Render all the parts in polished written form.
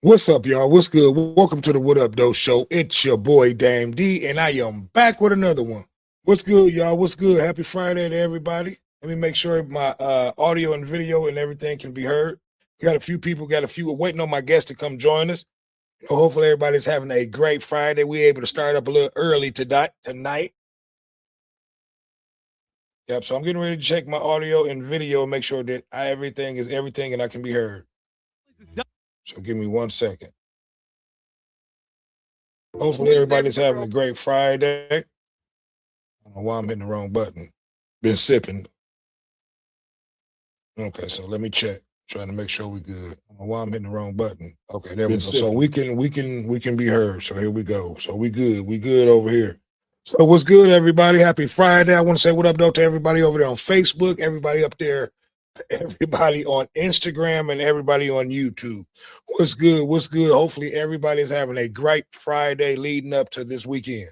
What's up, y'all? What's good? Welcome to the What Up Though Show. It's your boy Dame D, and I am back with another one. What's good, y'all? What's good? Happy Friday to everybody. Let me make sure my audio and video and everything can be heard. Got a few people, waiting on my guests to come join us. Hopefully everybody's having a great Friday. We're able to start up a little early tonight. Yep. So I'm getting ready to check my audio and video and make sure that everything is everything and I can be heard. So give me 1 second. Hopefully everybody's having a great Friday. I don't know why I'm hitting the wrong button. Been sipping. Okay, so let me check. Trying to make sure we good. I don't know why I'm hitting the wrong button. Okay, there we go. So we can be heard. So here we go. So we good. We good over here. So what's good, everybody? Happy Friday. I want to say what up though to everybody over there on Facebook, everybody up there, everybody on Instagram, and everybody on YouTube. What's good? What's good? Hopefully everybody's having a great Friday leading up to this weekend.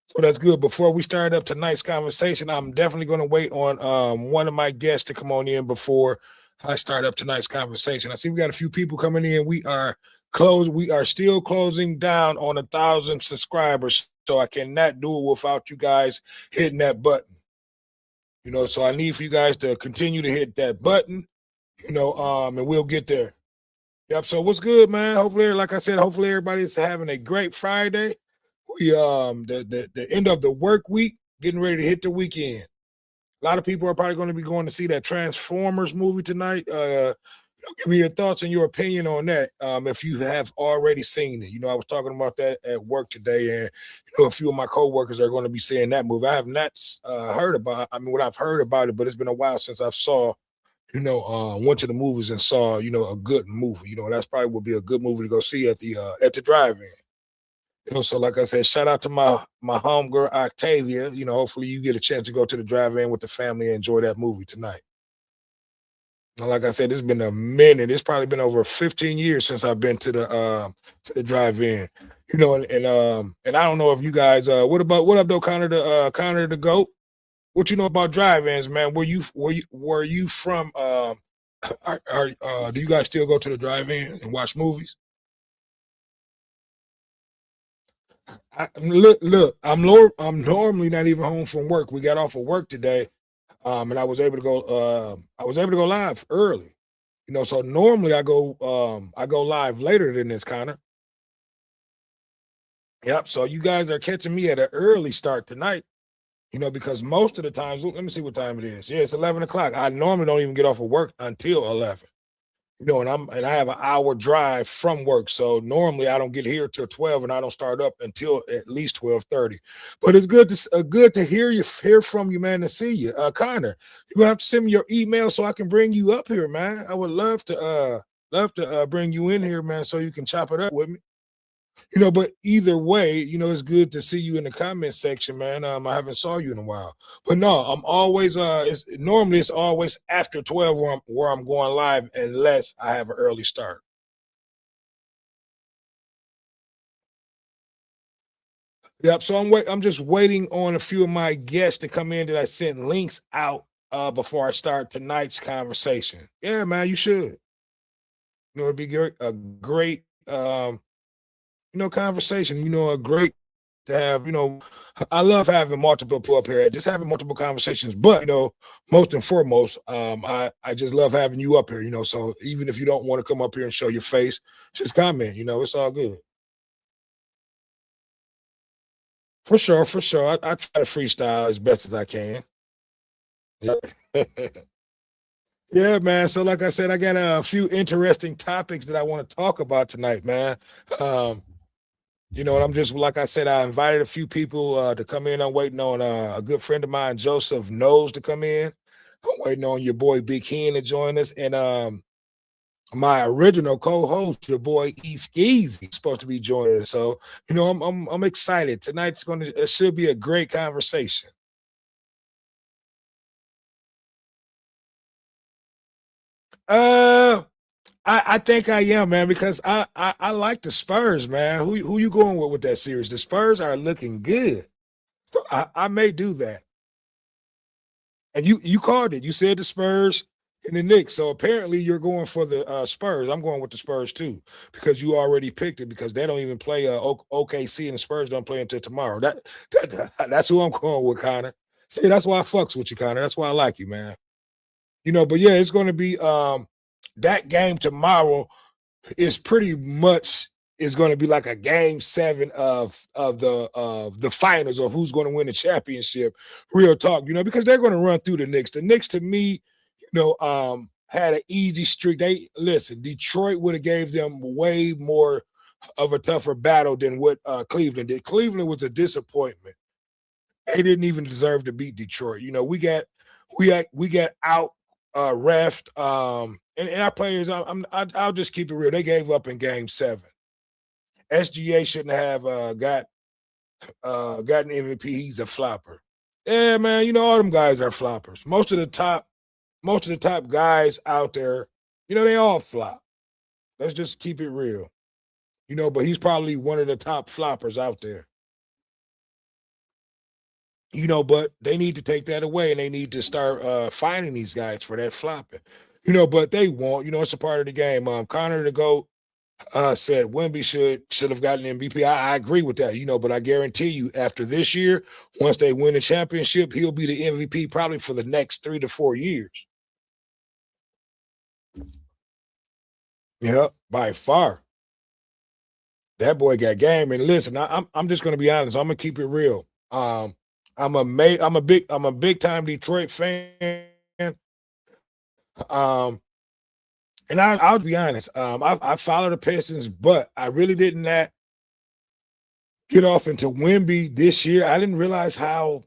So that's good. Before we start up tonight's conversation, I'm definitely going to wait on one of my guests to come on in before I start up tonight's conversation. I see we got a few people coming in. We are still closing down on 1,000 subscribers. So I cannot do it without you guys hitting that button. So I need for you guys to continue to hit that button, and we'll get there. Yep. So what's good, man? Hopefully, like I said, hopefully everybody's having a great Friday. We the end of the work week, getting ready to hit the weekend. A lot of people are probably going to be going to see that Transformers movie tonight. Give me your thoughts and your opinion on that. If you have already seen it, I was talking about that at work today, and a few of my coworkers are going to be seeing that movie. I have not heard about. What I've heard about it, but it's been a while since I saw. Went to the movies and saw a good movie. That's probably would be a good movie to go see at the drive-in. So like I said, shout out to my homegirl Octavia. Hopefully you get a chance to go to the drive-in with the family and enjoy that movie tonight. Like I said, it's been a minute. It's probably been over 15 years since I've been to the drive-in. And I don't know if you guys what up though, Connor the GOAT? What you know about drive-ins, man? Were you from do you guys still go to the drive-in and watch movies? Look, I'm normally not even home from work. We got off of work today, and I was able to go. I was able to go live early. So normally I go live later than this, Connor. Yep. So you guys are catching me at an early start tonight. Because most of the times, let me see what time it is. Yeah, it's 11 o'clock. I normally don't even get off of work until 11. And I have an hour drive from work. So normally I don't get here till 12 and I don't start up until at least 12:30. But it's good to hear from you, man, to see you. Connor, you're gonna have to send me your email so I can bring you up here, man. I would love to bring you in here, man, so you can chop it up with me. But either way, it's good to see you in the comment section, man. I haven't saw you in a while, but no, I'm always it's always after 12 where I'm going live unless I have an early start. Yep. So I'm just waiting on a few of my guests to come in that I sent links out before I start tonight's conversation. Yeah, man, you should. It'd be a great conversation. A great to have. I love having multiple people up here, just having multiple conversations. But most and foremost, I just love having you up here. So even if you don't want to come up here and show your face, just comment. It's all good. For sure, for sure. I try to freestyle as best as I can. Yeah. Yeah, man. So like I said, I got a few interesting topics that I want to talk about tonight, man. Um, and I'm just like I said, I invited a few people to come in. I'm waiting on a good friend of mine, Joseph Knows, to come in. I'm waiting on your boy Big Ken to join us, and my original co-host, your boy E Skeezy, supposed to be joining us. So I'm excited. Tonight's it should be a great conversation. Uh, I think I am, man, because I like the Spurs, man. Who you going with that series? The Spurs are looking good, so I may do that. And you called it. You said the Spurs. and the Knicks. So apparently you're going for the Spurs. I'm going with the Spurs too because you already picked it because they don't even play OKC and the Spurs don't play until tomorrow. That's who I'm going with, Connor. See, that's why I fucks with you, Connor. That's why I like you, man. But yeah, it's going to be that game tomorrow is pretty much is going to be like a game 7 of the finals of who's going to win the championship. Real talk, because they're going to run through the Knicks. The Knicks, to me, had an easy streak. Detroit would have gave them way more of a tougher battle than what Cleveland did. Cleveland was a disappointment. They didn't even deserve to beat Detroit. We got out reft. And our players, I'll just keep it real. They gave up in game 7. SGA shouldn't have gotten MVP. He's a flopper. Yeah, man. All them guys are floppers. Most of the top guys out there, they all flop. Let's just keep it real. But he's probably one of the top floppers out there. But they need to take that away and they need to start finding these guys for that flopping. But they won't. It's a part of the game. Connor the GOAT said Wemby should have gotten MVP. I agree with that, but I guarantee you after this year, once they win the championship, he'll be the MVP probably for the next 3 to 4 years. Yeah, by far. That boy got game. And listen, I'm just gonna be honest. I'm gonna keep it real. I'm a big time Detroit fan. And I'll be honest. I follow the Pistons, but I really didn't get off into Wemby this year. I didn't realize how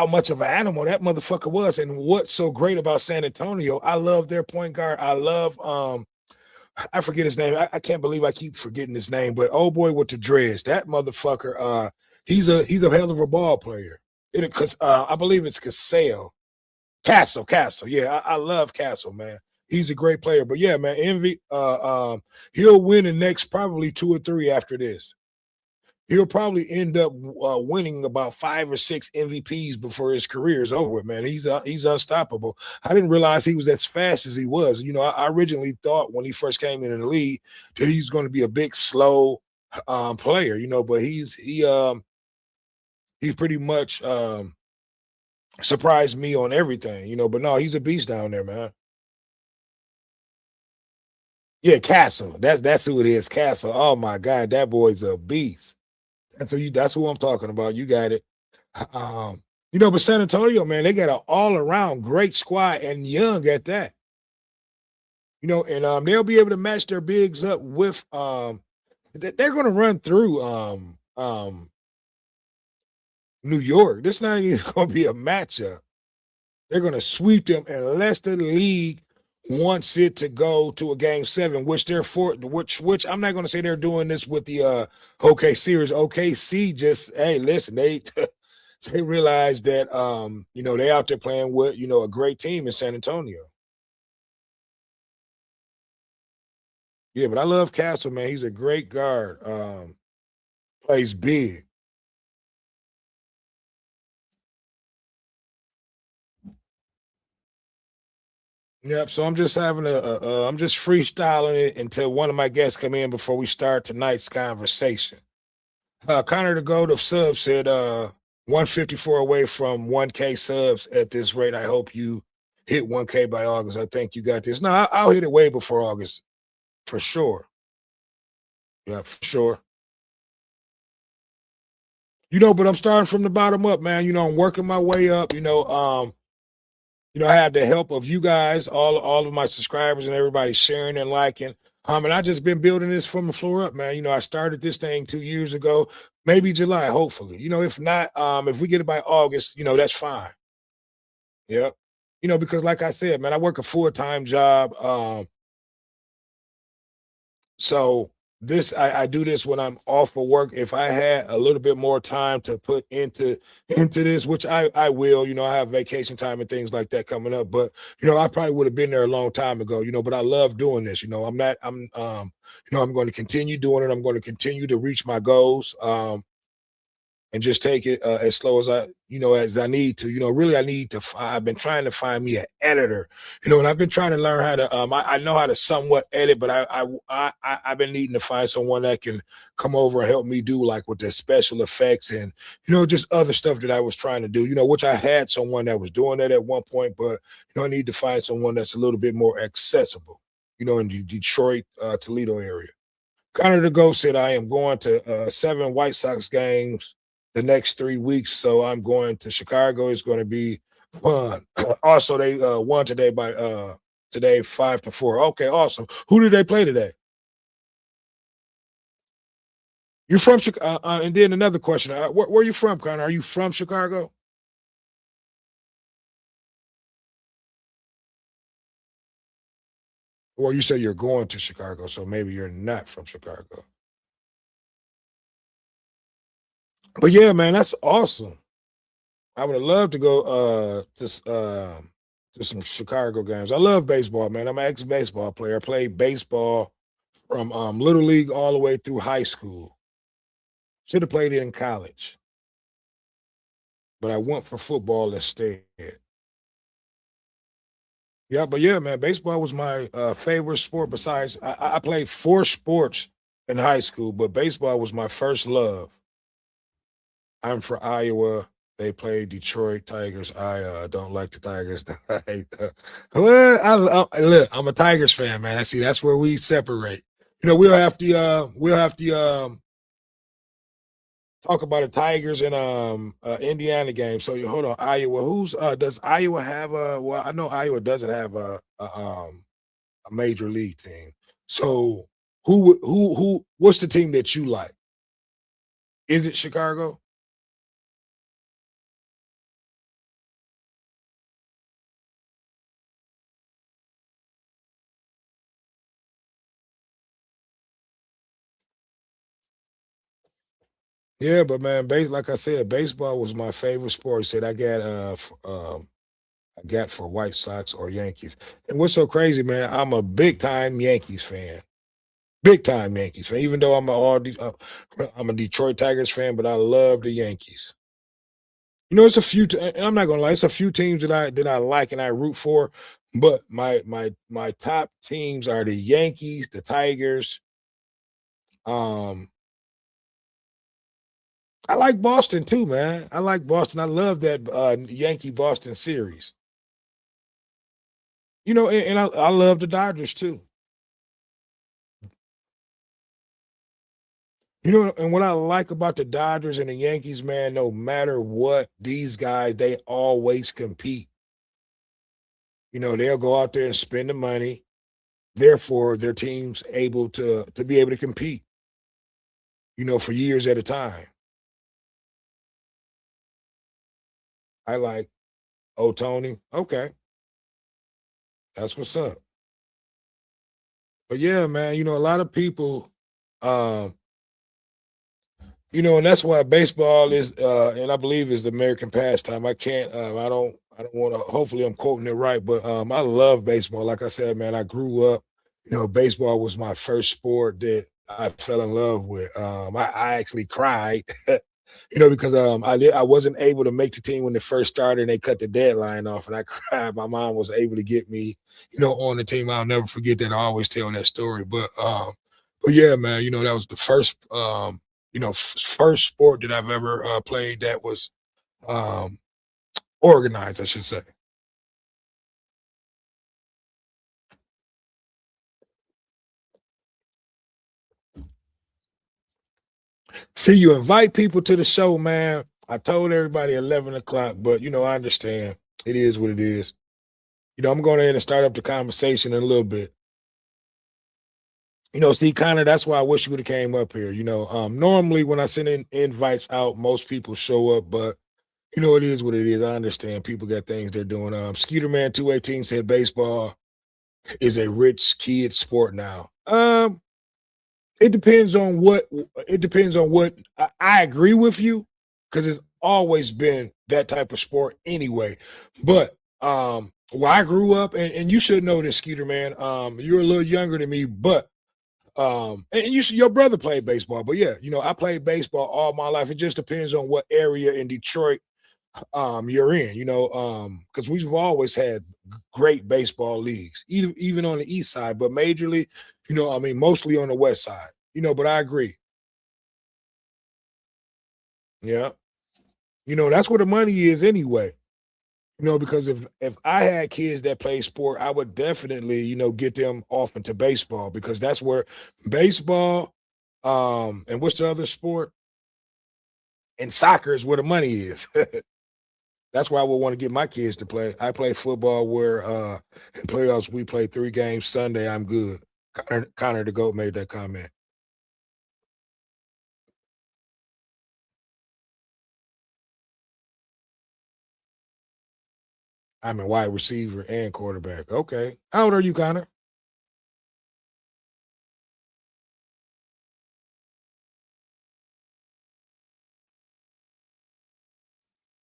much of an animal that motherfucker was, and what's so great about San Antonio. I love their point guard. I love I forget his name. I can't believe I keep forgetting his name, but old boy with the dreads, that motherfucker. He's a hell of a ball player. Because I believe it's Castle. Yeah, I love Castle, man. He's a great player. But yeah, man, he'll win the next probably 2 or 3 after this. He'll probably end up winning about 5 or 6 MVPs before his career is over, man. He's unstoppable. I didn't realize he was as fast as he was. I originally thought when he first came in the league that he was going to be a big, slow player, but he pretty much surprised me on everything, but no, he's a beast down there, man. Yeah, Castle. That's who it is, Castle. Oh my God, that boy's a beast. That's who I'm talking about. You got it. But San Antonio, man, they got an all-around great squad and young at that. And they'll be able to match their bigs up with they're gonna run through New York. This not even gonna be a matchup. They're gonna sweep them unless the league wants it to go to a game 7, which I'm not gonna say they're doing this with the OK series. OKC just, hey, listen, they realize that they out there playing with a great team in San Antonio. Yeah, but I love Castle, man. He's a great guard. Plays big. Yep. So I'm just having I'm just freestyling it until one of my guests come in before we start tonight's conversation. Connor the GOAT of subs said 154 away from 1K subs at this rate. I hope you hit 1K by August. I think you got this. No, I'll hit it way before August for sure. Yeah, for sure. But I'm starting from the bottom up, man. I'm working my way up. I have the help of you guys, all of my subscribers and everybody sharing and liking. And I just been building this from the floor up, man. I started this thing 2 years ago, maybe July, hopefully. If not, if we get it by August, that's fine. Yep. Because like I said, man, I work a full-time job. So I do this when I'm off of work. If I had a little bit more time to put into this, which I will, I have vacation time and things like that coming up, but I probably would have been there a long time ago, but I love doing this. I'm going to continue doing it. I'm going to continue to reach my goals. and just take it as slow as as I need to. Really, I need to. I've been trying to find me an editor. And I've been trying to learn how to. I know how to somewhat edit, but I've been needing to find someone that can come over and help me do like with the special effects and just other stuff that I was trying to do. Which I had someone that was doing that at one point, but I need to find someone that's a little bit more accessible. In the Detroit, Toledo area. Connor the Ghost said, I am going to 7 White Sox games the next 3 weeks. So I'm going to Chicago. It's going to be fun. Also, they won today by today 5-4. Okay, awesome. Who did they play today? You're from Chicago. And then another question. Where are you from, Connor? Are you from Chicago? Or you said you're going to Chicago, so maybe you're not from Chicago. But yeah, man, that's awesome. I would have loved to go to some Chicago games. I love baseball, man. I'm an ex-baseball player. I played baseball from little league all the way through high school. Should have played it in college, but I went for football instead. Yeah, but yeah, man, baseball was my favorite sport. Besides, I played 4 sports in high school, but baseball was my first love. I'm for Iowa. They play Detroit Tigers. I don't like the Tigers. I hate the. Well, look, I'm a Tigers fan, man. I see that's where we separate. We'll have to talk about the Tigers and Indiana game. So you hold on, Iowa. Who's does Iowa have a? Well, I know Iowa doesn't have a major league team. So who? What's the team that you like? Is it Chicago? Yeah, but man, like I said, baseball was my favorite sport. Said I got for White Sox or Yankees. And what's so crazy, man? I'm a big time Yankees fan. Big time Yankees fan. Even though I'm a Detroit Tigers fan, but I love the Yankees. It's a few. And I'm not gonna lie. It's a few teams that I like and I root for. But my top teams are the Yankees, the Tigers. Um, I like Boston too, man. I like Boston. I love that Yankee Boston series. And I love the Dodgers too. And what I like about the Dodgers and the Yankees, man, no matter what, these guys, they always compete. They'll go out there and spend the money. Therefore, their team's able to be able to compete, for years at a time. I like, oh, Tony. Okay. That's what's up. But yeah, man, a lot of people um and that's why baseball is, and I believe is the American pastime. I can't, I don't want to. Hopefully, I'm quoting it right, but I love baseball. Like I said, man, I grew up. Baseball was my first sport that I fell in love with. I actually cried, because I wasn't able to make the team when they first started, and they cut the deadline off, and I cried. My mom was able to get me, on the team. I'll never forget that. I always tell that story, but yeah, man, that was the first first sport that I've ever played that was um, organized, I should say. See, you invite people to the show, man. I told everybody 11 o'clock, but I understand. It is what it is. I'm going ahead and start up the conversation in a little bit. See, Connor, that's why I wish you would have came up here. Normally when I send invites out, most people show up, but it is what it is. I understand people got things they're doing. Skeeter Man 218 said baseball is a rich kid sport now. It depends on what I agree with you because it's always been that type of sport anyway. But where I grew up, and you should know this, Skeeter Man. You're a little younger than me, but And your brother played baseball, but yeah, I played baseball all my life. It just depends on what area in Detroit you're in, because we've always had great baseball leagues, even on the east side, but majorly, mostly on the west side, but I agree. Yeah. That's where the money is anyway. Because if I had kids that play sport, I would definitely, get them off into baseball because that's where baseball, and what's the other sport? And soccer is where the money is. That's why I would want to get my kids to play. I play football where in playoffs we play 3 games Sunday. I'm good. Connor the GOAT made that comment. I'm a wide receiver and quarterback. Okay. How old are you, Connor?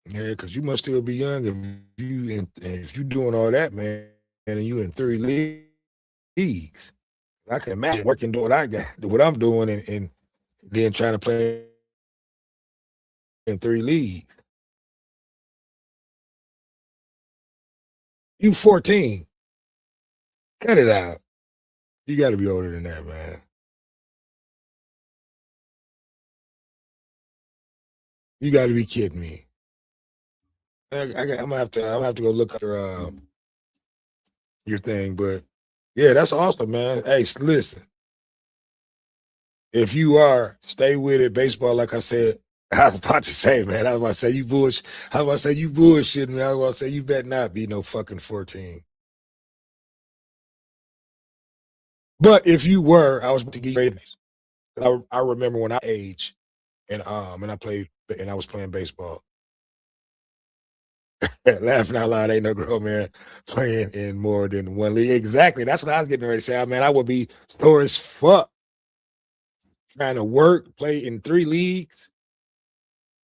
Yeah, because you must still be young if you doing all that, man, and you in 3 leagues. I can imagine working doing what I'm doing, and then trying to play in 3 leagues. You 14. Cut it out. You got to be older than that, man. You got to be kidding me. I'm gonna have to go look at your thing, but yeah, that's awesome, man. Hey, listen, if you are, stay with it. Baseball, like I said, I was about to say, man. I was about to say you bullshit. I was about to say you bullshitting. I was about to say you better not be no fucking 14. But if you were, I was about to give you ratings. I remember when I aged and I played and I was playing baseball. Laughing out loud, ain't no grown man playing in more than one league. Exactly. That's what I was getting ready to say. Man, I would be sore as fuck trying to work, play in 3 leagues.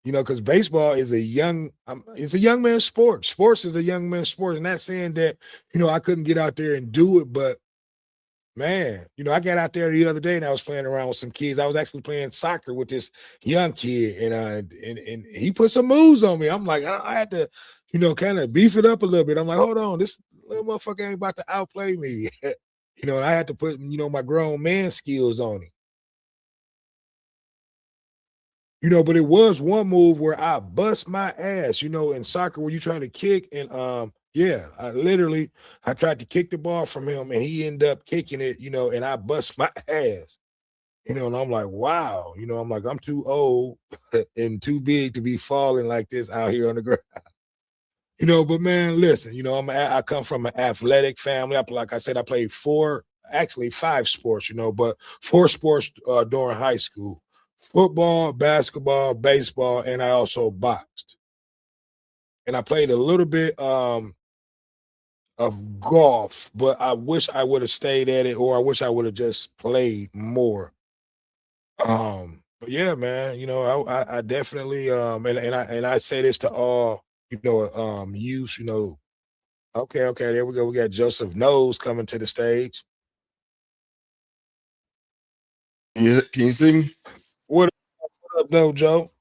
Because baseball is it's a young man's sport. Sports is a young man's sport. And not saying that, I couldn't get out there and do it, but man, I got out there the other day and I was playing around with some kids. I was actually playing soccer with this young kid, and he put some moves on me. I'm like, I had to, kind of beef it up a little bit. I'm like, hold on, this little motherfucker ain't about to outplay me. And I had to put, my grown man skills on him. But it was one move where I bust my ass, in soccer where you trying to kick and yeah, I tried to kick the ball from him and he ended up kicking it, and I bust my ass. And I'm like, wow, I'm like, I'm too old and too big to be falling like this out here on the ground. But man, listen, I come from an athletic family. Like I said, I played actually 5 sports, but 4 sports during high school: football, basketball, baseball, and I also boxed. And I played a little bit of golf, but I wish I would have stayed at it, or I wish I would have just played more. But yeah, man, I definitely and I say this to all, youth, okay, okay, there we go. We got Joseph Nose coming to the stage. Can you see me? What up, no, Joe?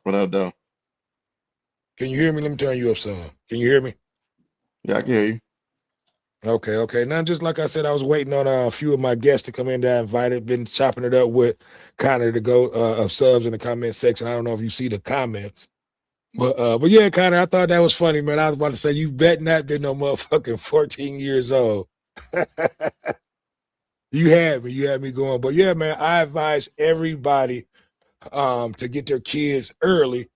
What up, though? Can you hear me? Let me turn you up some. Can you hear me? Yeah, I can hear you. Okay, okay. Now, just like I said, I was waiting on a few of my guests to come in that I invited. Been chopping it up with Connor to go of subs in the comment section. I don't know if you see the comments, but yeah, Connor, I thought that was funny, man. I was about to say you bet not been no motherfucking 14 years old. You had me going. But yeah, man, I advise everybody to get their kids early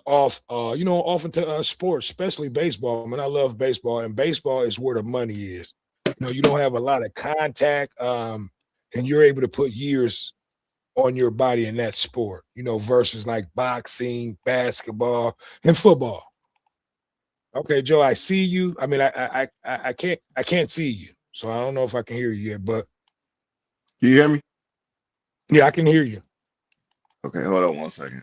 off into sports, especially baseball. I mean, I love baseball, and baseball is where the money is. You don't have a lot of contact, and you're able to put years on your body in that sport, versus like boxing, basketball, and football. Okay, Joe, I see you. I mean, I can't see you, so I don't know if I can hear you yet, but Can you hear me? yeah, I can hear you. Okay, hold on 1 second.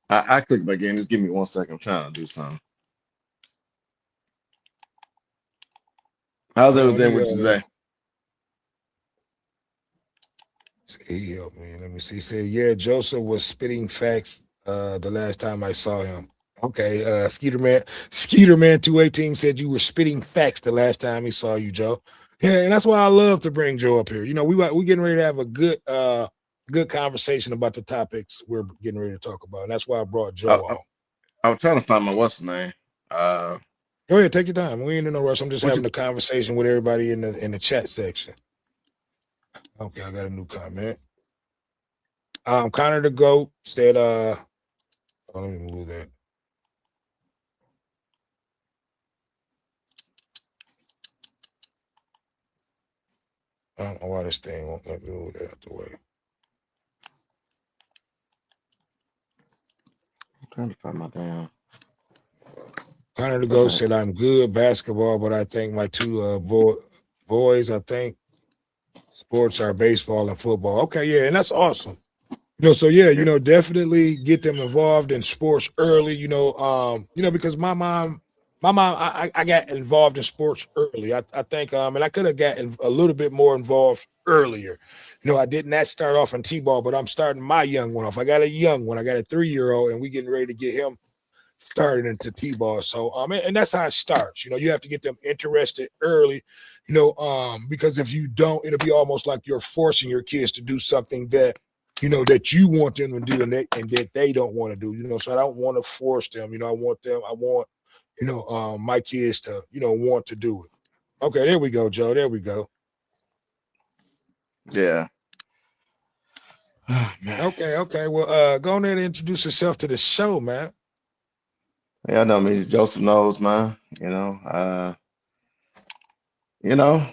I clicked back in. Just give me 1 second. I'm trying to do something. How's On everything the with you today? He helped me. Let me see. He said, yeah, Joseph was spitting facts the last time I saw him. Okay, Skeeterman 218 said you were spitting facts the last time he saw you, Joe. Yeah, and that's why I love to bring Joe up here. You know, we getting ready to have a good conversation about the topics we're getting ready to talk about. And that's why I brought Joe I, on. I was trying to find my what's the name. Go ahead, take your time. We ain't in no rush. I'm just What having you a conversation with everybody in the chat section. Okay, I got a new comment. Connor the GOAT said, let me move that. I don't know why this thing won't let me move that out the way. I'm trying to find my damn. Connor the GOAT said, I'm good basketball, but I think my two boys, I think sports are baseball and football. Okay, yeah, and that's awesome. You know, so yeah, you know, definitely get them involved in sports early. You know, because my mom, I got involved in sports early. I think, and I could have gotten a little bit more involved earlier. You know, I did not start off in T-ball, but I'm starting my young one off. I got a young one. I got a 3-year-old, and we getting ready to get him started into T-ball. So, and that's how it starts. You know, you have to get them interested early. You know, because if you don't, it'll be almost like you're forcing your kids to do something that that you want them to do and that they don't want to do, so I don't want to force them. I want my kids to, want to do it. Okay, there we go, Joe. There we go. Yeah. Oh, man. Okay. Well, go on there and introduce yourself to the show, man. Yeah, I know me. Joseph knows, man. You know,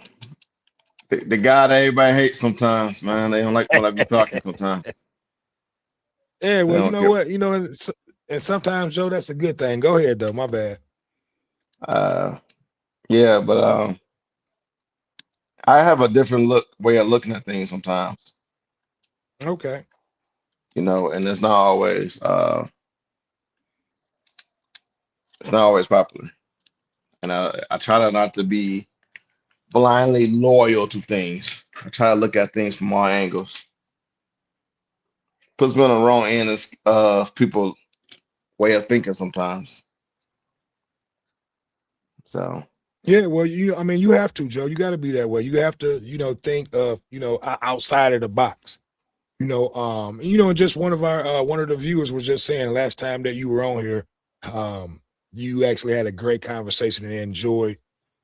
the guy that everybody hates sometimes, man. They don't like when I be talking sometimes. Yeah, They well, you don't know get what? And sometimes, Joe, that's a good thing. Go ahead, though. My bad. yeah, but I have a different way of looking at things sometimes, Okay. and it's not always popular. And I try to not to be blindly loyal to things. I try to look at things from all angles. Puts me on the wrong end of people way of thinking sometimes. So Yeah, well, you have to, Joe. You got to be that way. You have to, think of, outside of the box. And just one of the viewers was just saying last time that you were on here, you actually had a great conversation and enjoyed,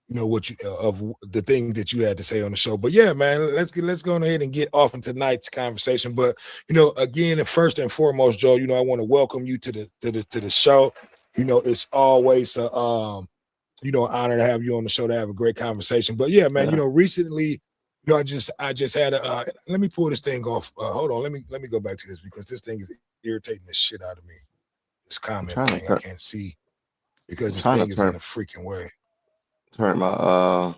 what you of the things that you had to say on the show. But yeah, man, let's go ahead and get off in tonight's conversation. But again, and first and foremost, Joe, I want to welcome you to the show. It's always honor to have you on the show to have a great conversation. But yeah, man, yeah. Recently, I just had a let me pull this thing off. Hold on, let me go back to this because this thing is irritating the shit out of me. This comment thing I can't see because this thing is in a freaking way. Turn my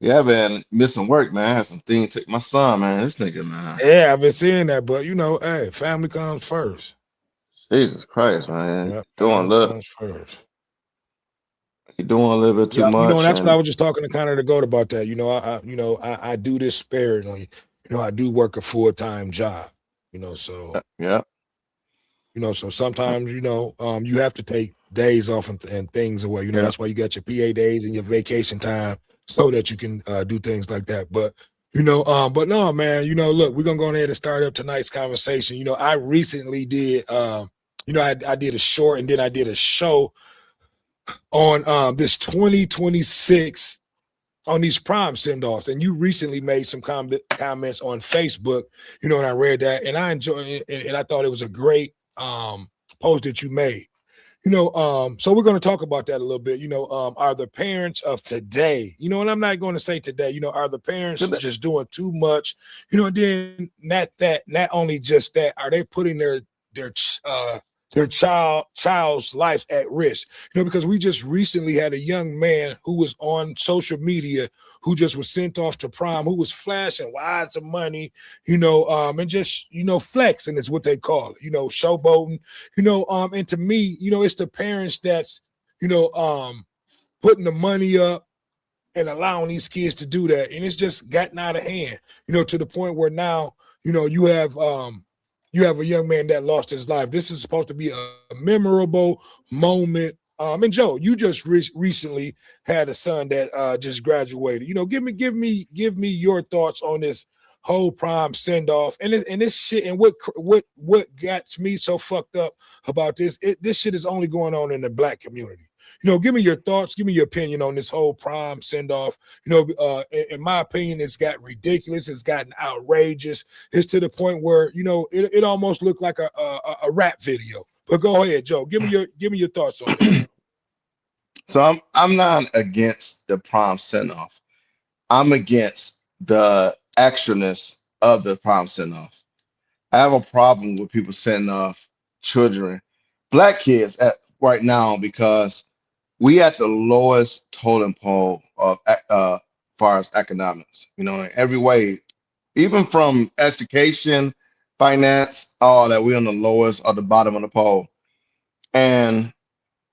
yeah, I've been missing work, man. I had some things to take my son, man. This nigga, man. Yeah, I've been seeing that, but hey, family comes first. Jesus Christ, man. Yeah, Doing comes first. You're doing a little bit too Yeah, much. and that's what I was just talking to Connor the GOAT about that. I do this sparingly. I do work a full-time job. So yeah. So sometimes, you have to take days off and things away. Yeah. That's why you got your PA days and your vacation time so that you can do things like that. But, but no, man, look, we're going to go ahead and start up tonight's conversation. I recently did, I did a short and then I did a show on this 2026 on these prom send-offs, and you recently made some comments on Facebook, and I read that, and I enjoyed it, and I thought it was a great post that you made. So we're going to talk about that a little bit. Are the parents of today, and I'm not going to say today, are the parents just doing too much, and then not only just that, are they putting their child's life at risk, because we just recently had a young man who was on social media who just was sent off to prom, who was flashing wads of money, and just, flexing is what they call it, showboating, and to me, it's the parents that's, putting the money up and allowing these kids to do that. And it's just gotten out of hand, to the point where now, you have a young man that lost his life. This is supposed to be a memorable moment. And Joe, you just recently had a son that just graduated. Give me your thoughts on this whole prom send off and this shit. And what got me so fucked up about this? This shit is only going on in the Black community. Give me your thoughts. Give me your opinion on this whole prom send off. In my opinion, it's got ridiculous. It's gotten outrageous. It's to the point where it almost looked like a rap video. But go ahead, Joe. Give me your thoughts on it. So I'm not against the prom send off. I'm against the extraness of the prom send off. I have a problem with people sending off children, Black kids right now, because we at the lowest totem pole of far as economics, in every way, even from education, finance, all that, we're on the lowest or the bottom of the pole. And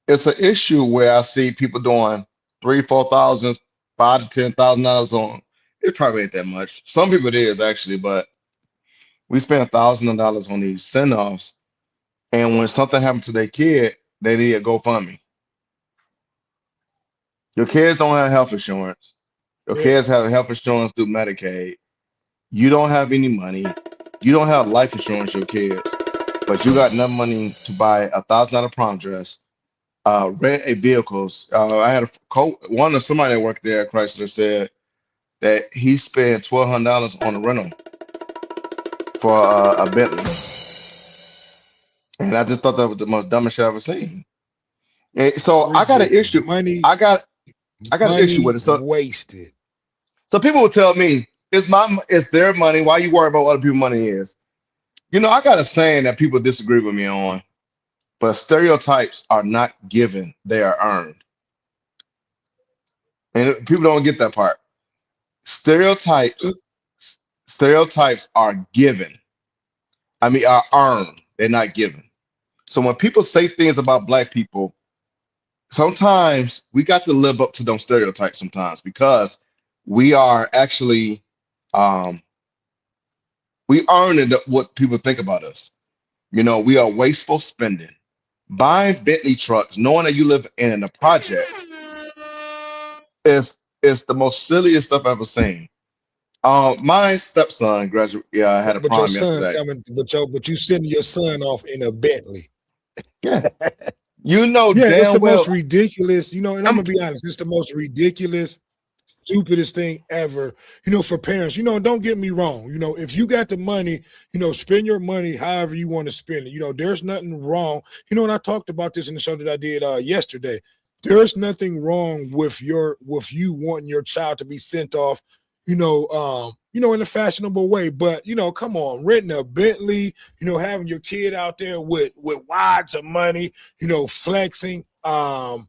it's an issue where I see people doing $3,000, $4,000, $5,000 to $10,000 on. It probably ain't that much. Some people it is actually, but we spend $1,000 on these send-offs, and when something happens to their kid, they need a GoFundMe. Your kids don't have health insurance. Your kids have health insurance through Medicaid. You don't have any money. You don't have life insurance, your kids, but you got enough money to buy a $1,000 prom dress, rent a vehicles. I had somebody that worked there at Chrysler said that he spent $1,200 on a rental for a Bentley, and I just thought that was the most dumbest shit I've ever seen. And so I got an issue. I got an issue with it. So wasted. So people will tell me, it's their money. Why you worry about what other people's money is? I got a saying that people disagree with me on, but stereotypes are not given, they are earned. And people don't get that part. Stereotypes are given. Are earned. They're not given. So when people say things about Black people, sometimes we got to live up to those stereotypes sometimes, because we are actually we earn what people think about us. We are wasteful spending. Buying Bentley trucks, knowing that you live in a project, is the most silliest stuff I've ever seen. My stepson graduated. Yeah, I had a prom yesterday. But you sending your son off in a Bentley. Yeah. It's the most ridiculous, and I'm gonna be honest, it's the most ridiculous, stupidest thing ever, for parents. Don't get me wrong. If you got the money, spend your money however you want to spend it. There's nothing wrong. And I talked about this in the show that I did yesterday. There's nothing wrong with you wanting your child to be sent off, in a fashionable way. But come on, renting a Bentley, having your kid out there with wads of money, flexing, and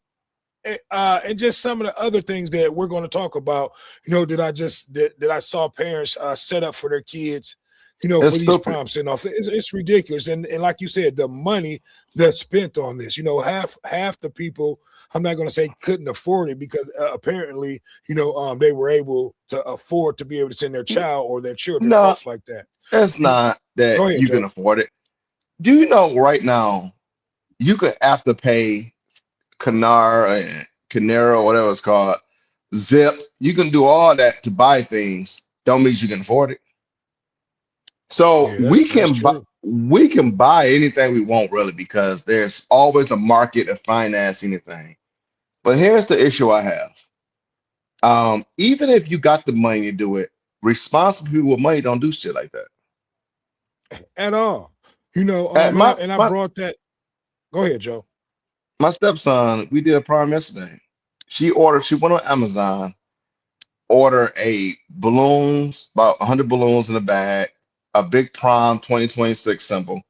just some of the other things that we're going to talk about, that I saw parents set up for their kids, for these prom send off. It's ridiculous. And like you said, the money that's spent on this, half the people, I'm not going to say couldn't afford it, because apparently, they were able to afford to be able to send their child or their children off like that. It's not that you can afford it. Do you know right now, you could have to pay Canara, whatever it's called, Zip. You can do all that to buy things. Don't mean you can afford it. So we can buy anything we want, really, because there's always a market to finance anything. But here's the issue I have. Even if you got the money to do it, responsible people with money don't do shit like that at all. I brought that. Go ahead, Joe. My stepson, we did a prom yesterday. She went on Amazon, ordered balloons, about 100 balloons in a bag, a big prom 2026 symbol.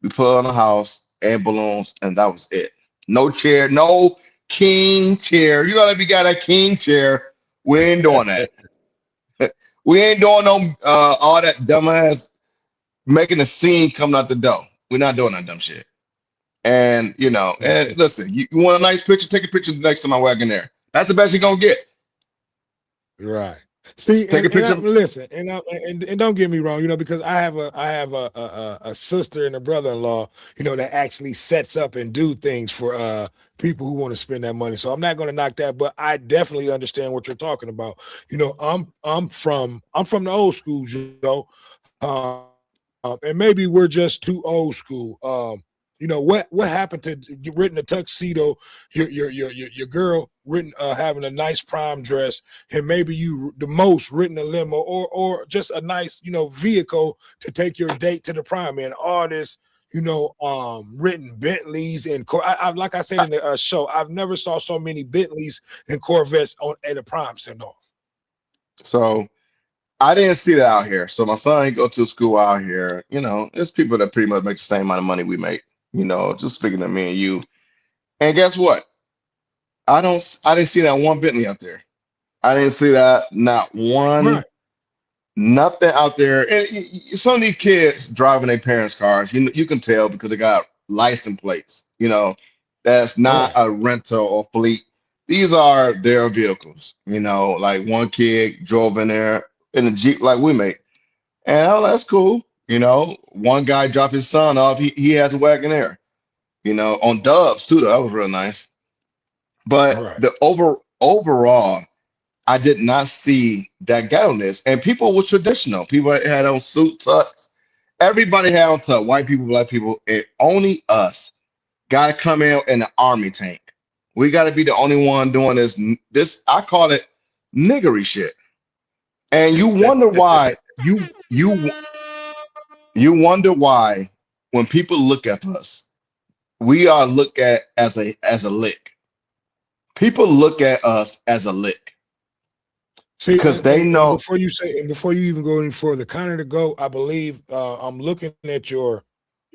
We put it on the house and balloons, and that was it. No chair, no king chair. You gotta be got a king chair. We ain't doing that. We ain't doing no all that dumbass making a scene coming out the door. We're not doing that dumb shit. And and listen, you want a nice picture, take a picture next to my wagon there. That's the best you're gonna get. Right. See, Take a and I, picture. listen, and don't get me wrong, because I have a sister and a brother-in-law, that actually sets up and do things for people who want to spend that money. So I'm not going to knock that, but I definitely understand what you're talking about. I'm from the old school, um, and maybe we're just too old school. What happened to written a tuxedo, your girl written having a nice prom dress, and maybe you the most written a limo or just a nice vehicle to take your date to the prom, and all this written Bentleys and like I said in the show, I've never saw so many Bentleys and Corvettes on at a prom send off. So I didn't see that out here. So my son go to school out here. There's people that pretty much make the same amount of money we make. Just speaking to me and you. And guess what? I didn't see that one Bentley out there. I didn't see that not one Right. nothing out there. And some of these kids driving their parents' cars, you can tell because they got license plates. That's not Right. a rental or fleet. These are their vehicles. Like one kid drove in there in a Jeep like we make. And oh, that's cool. One guy dropped his son off. He has a Wagoneer. On Dubs too. Though. That was real nice. But Right. the overall, I did not see that ghetto-ness. And people were traditional. People had on suit tux. Everybody had on tux. White people, black people, and only us got to come in the army tank. We got to be the only one doing this. I call it niggery shit. And you wonder why you wonder why when people look at us, we are looked at as a lick. People look at us as a lick See, because and, they and, and know. before you say, and before you even go any further, Connor to go, I believe I'm looking at your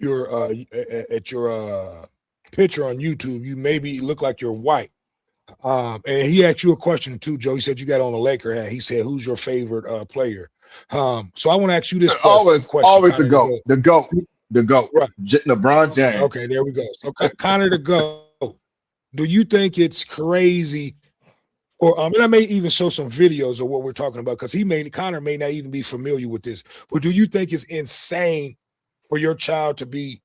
picture on YouTube. You maybe look like you're white. And he asked you a question too, Joe. He said you got on a Laker hat. He said, "Who's your favorite player?" So I want to ask you this question, Always the Connor to goat, go. the goat, the goat. Right. LeBron James. Okay, there we go. So Connor to go. Do you think it's crazy? Or and I may even show some videos of what we're talking about because Connor may not even be familiar with this. But do you think it's insane for your child to be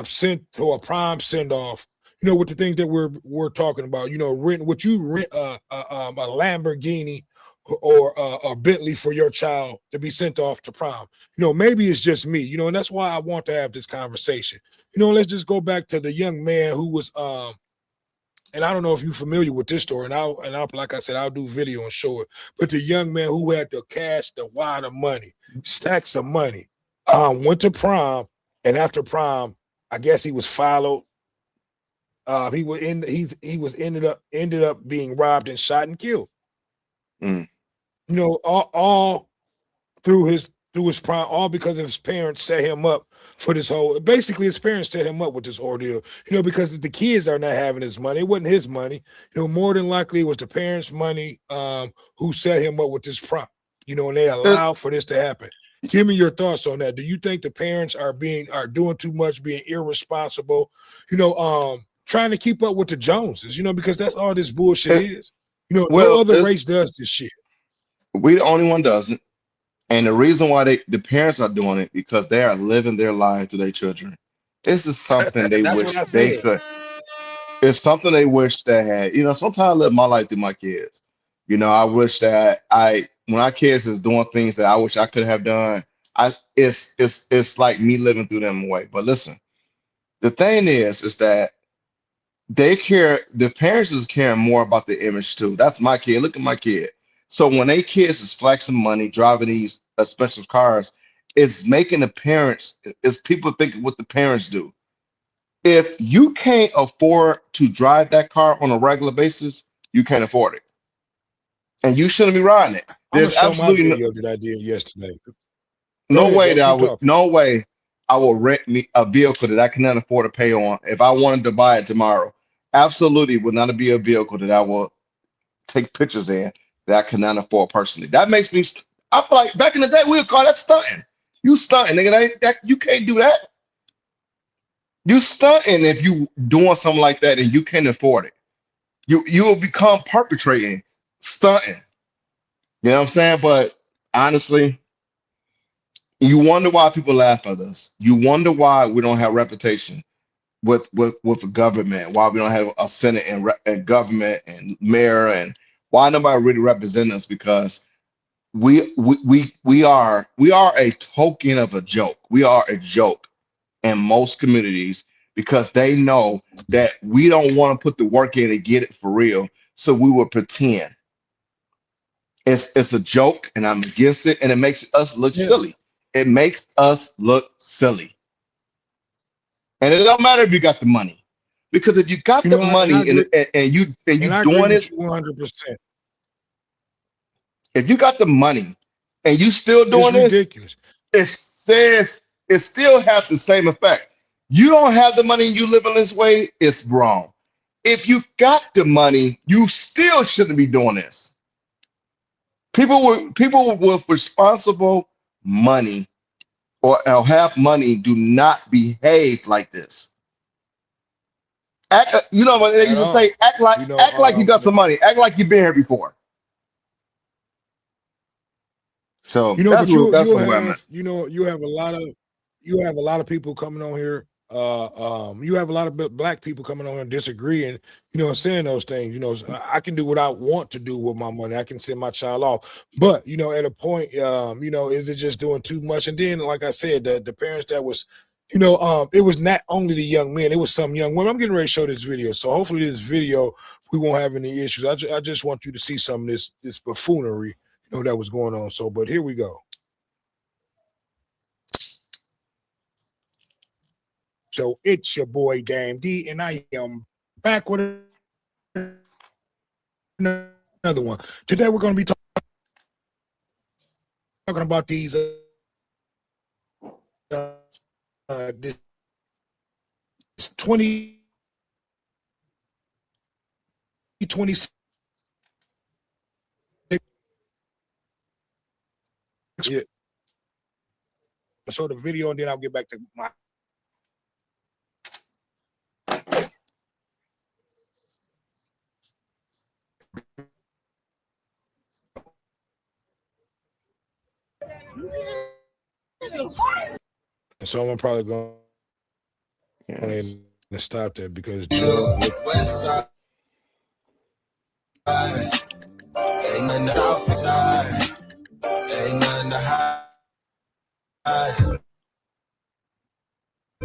sent to a prom send off? With the things that we're talking about. Would you rent a Lamborghini or a Bentley for your child to be sent off to prom? Maybe it's just me. And that's why I want to have this conversation. Let's just go back to the young man who was and I don't know if you're familiar with this story, and I'll like I said, I'll do video and show it. But the young man who had the cash, the wad of money, stacks of money, went to prom, and after prom, I guess he was followed. He was ended up being robbed and shot and killed. Mm. All through his prime, all because of his parents set him up for this whole. Basically, his parents set him up with this ordeal. Because the kids are not having his money. It wasn't his money. More than likely, it was the parents' money who set him up with this prop. And they allowed for this to happen. Give me your thoughts on that. Do you think the parents are doing too much, being irresponsible? Trying to keep up with the Joneses. Because that's all this bullshit is. No other race does this shit. We the only one doesn't. And the reason why the parents are doing it because they are living their life to their children. This is something they That's wish what I they said. could. It's something they wish they had. Sometimes I live my life through my kids. I wish that when our kids is doing things that I wish I could have done. It's like me living through them away. But listen, the thing is that the parents is caring more about the image too. That's my kid. Look at my kid. So when they kids is flexing money, driving these expensive cars, it's making the parents, it's people thinking what the parents do. If you can't afford to drive that car on a regular basis, you can't afford it. And you shouldn't be riding it. I'm gonna There's show my absolutely video that I did yesterday. Go no ahead, way Joe. that I Keep would, talking. no way I will rent me a vehicle that I cannot afford to pay on if I wanted to buy it tomorrow. Absolutely would not be a vehicle that I will take pictures in that I cannot afford personally. That makes me, I feel like back in the day, we would call that stunting. You stunting, nigga. You can't do that. You stunting if you doing something like that and you can't afford it. You will become perpetrating, stunting. You know what I'm saying? But honestly, you wonder why people laugh at us. You wonder why we don't have reputation with the government, why we don't have a senate and government and mayor, and why nobody really represent us, because we are a token of a joke. We are a joke in most communities because they know that we don't want to put the work in and get it for real. So we will pretend it's a joke, and I'm against it, and it makes us look Yeah. silly. It makes us look silly. And it don't matter if you got the money. Because if you got You the know, and I money agree, and you and I agree doing with it, you 100%. if you got the money and you still It's doing this, ridiculous. it says it still have the same effect. You don't have the money and you living this way, it's wrong. If you got the money, you still shouldn't be doing this. People with responsible money or have money do not behave like this. You know what they At used to say? all. You know, Act like you got some money. Act like you've been here before. So but that's you'll where I'm at. have, you have a lot of people coming on here. You have a lot of black people coming on here disagreeing, and saying those things. I can do what I want to do with my money. I can send my child off, but at a point, is it just doing too much? And then, like I said, the parents that was, it was not only the young men, it was some young women. I'm getting ready to show this video, so hopefully this video we won't have any issues. I just want you to see some of this buffoonery, that was going on. So, but here we go. So it's your boy Dame D, and I am back with another one. Today we're going to be talking about these this 2026. Yeah. Show the video, and then I'll get back to my. So I'm probably going to stop that because Joe. Ain't nothing to outside. Ain't nothing to hide.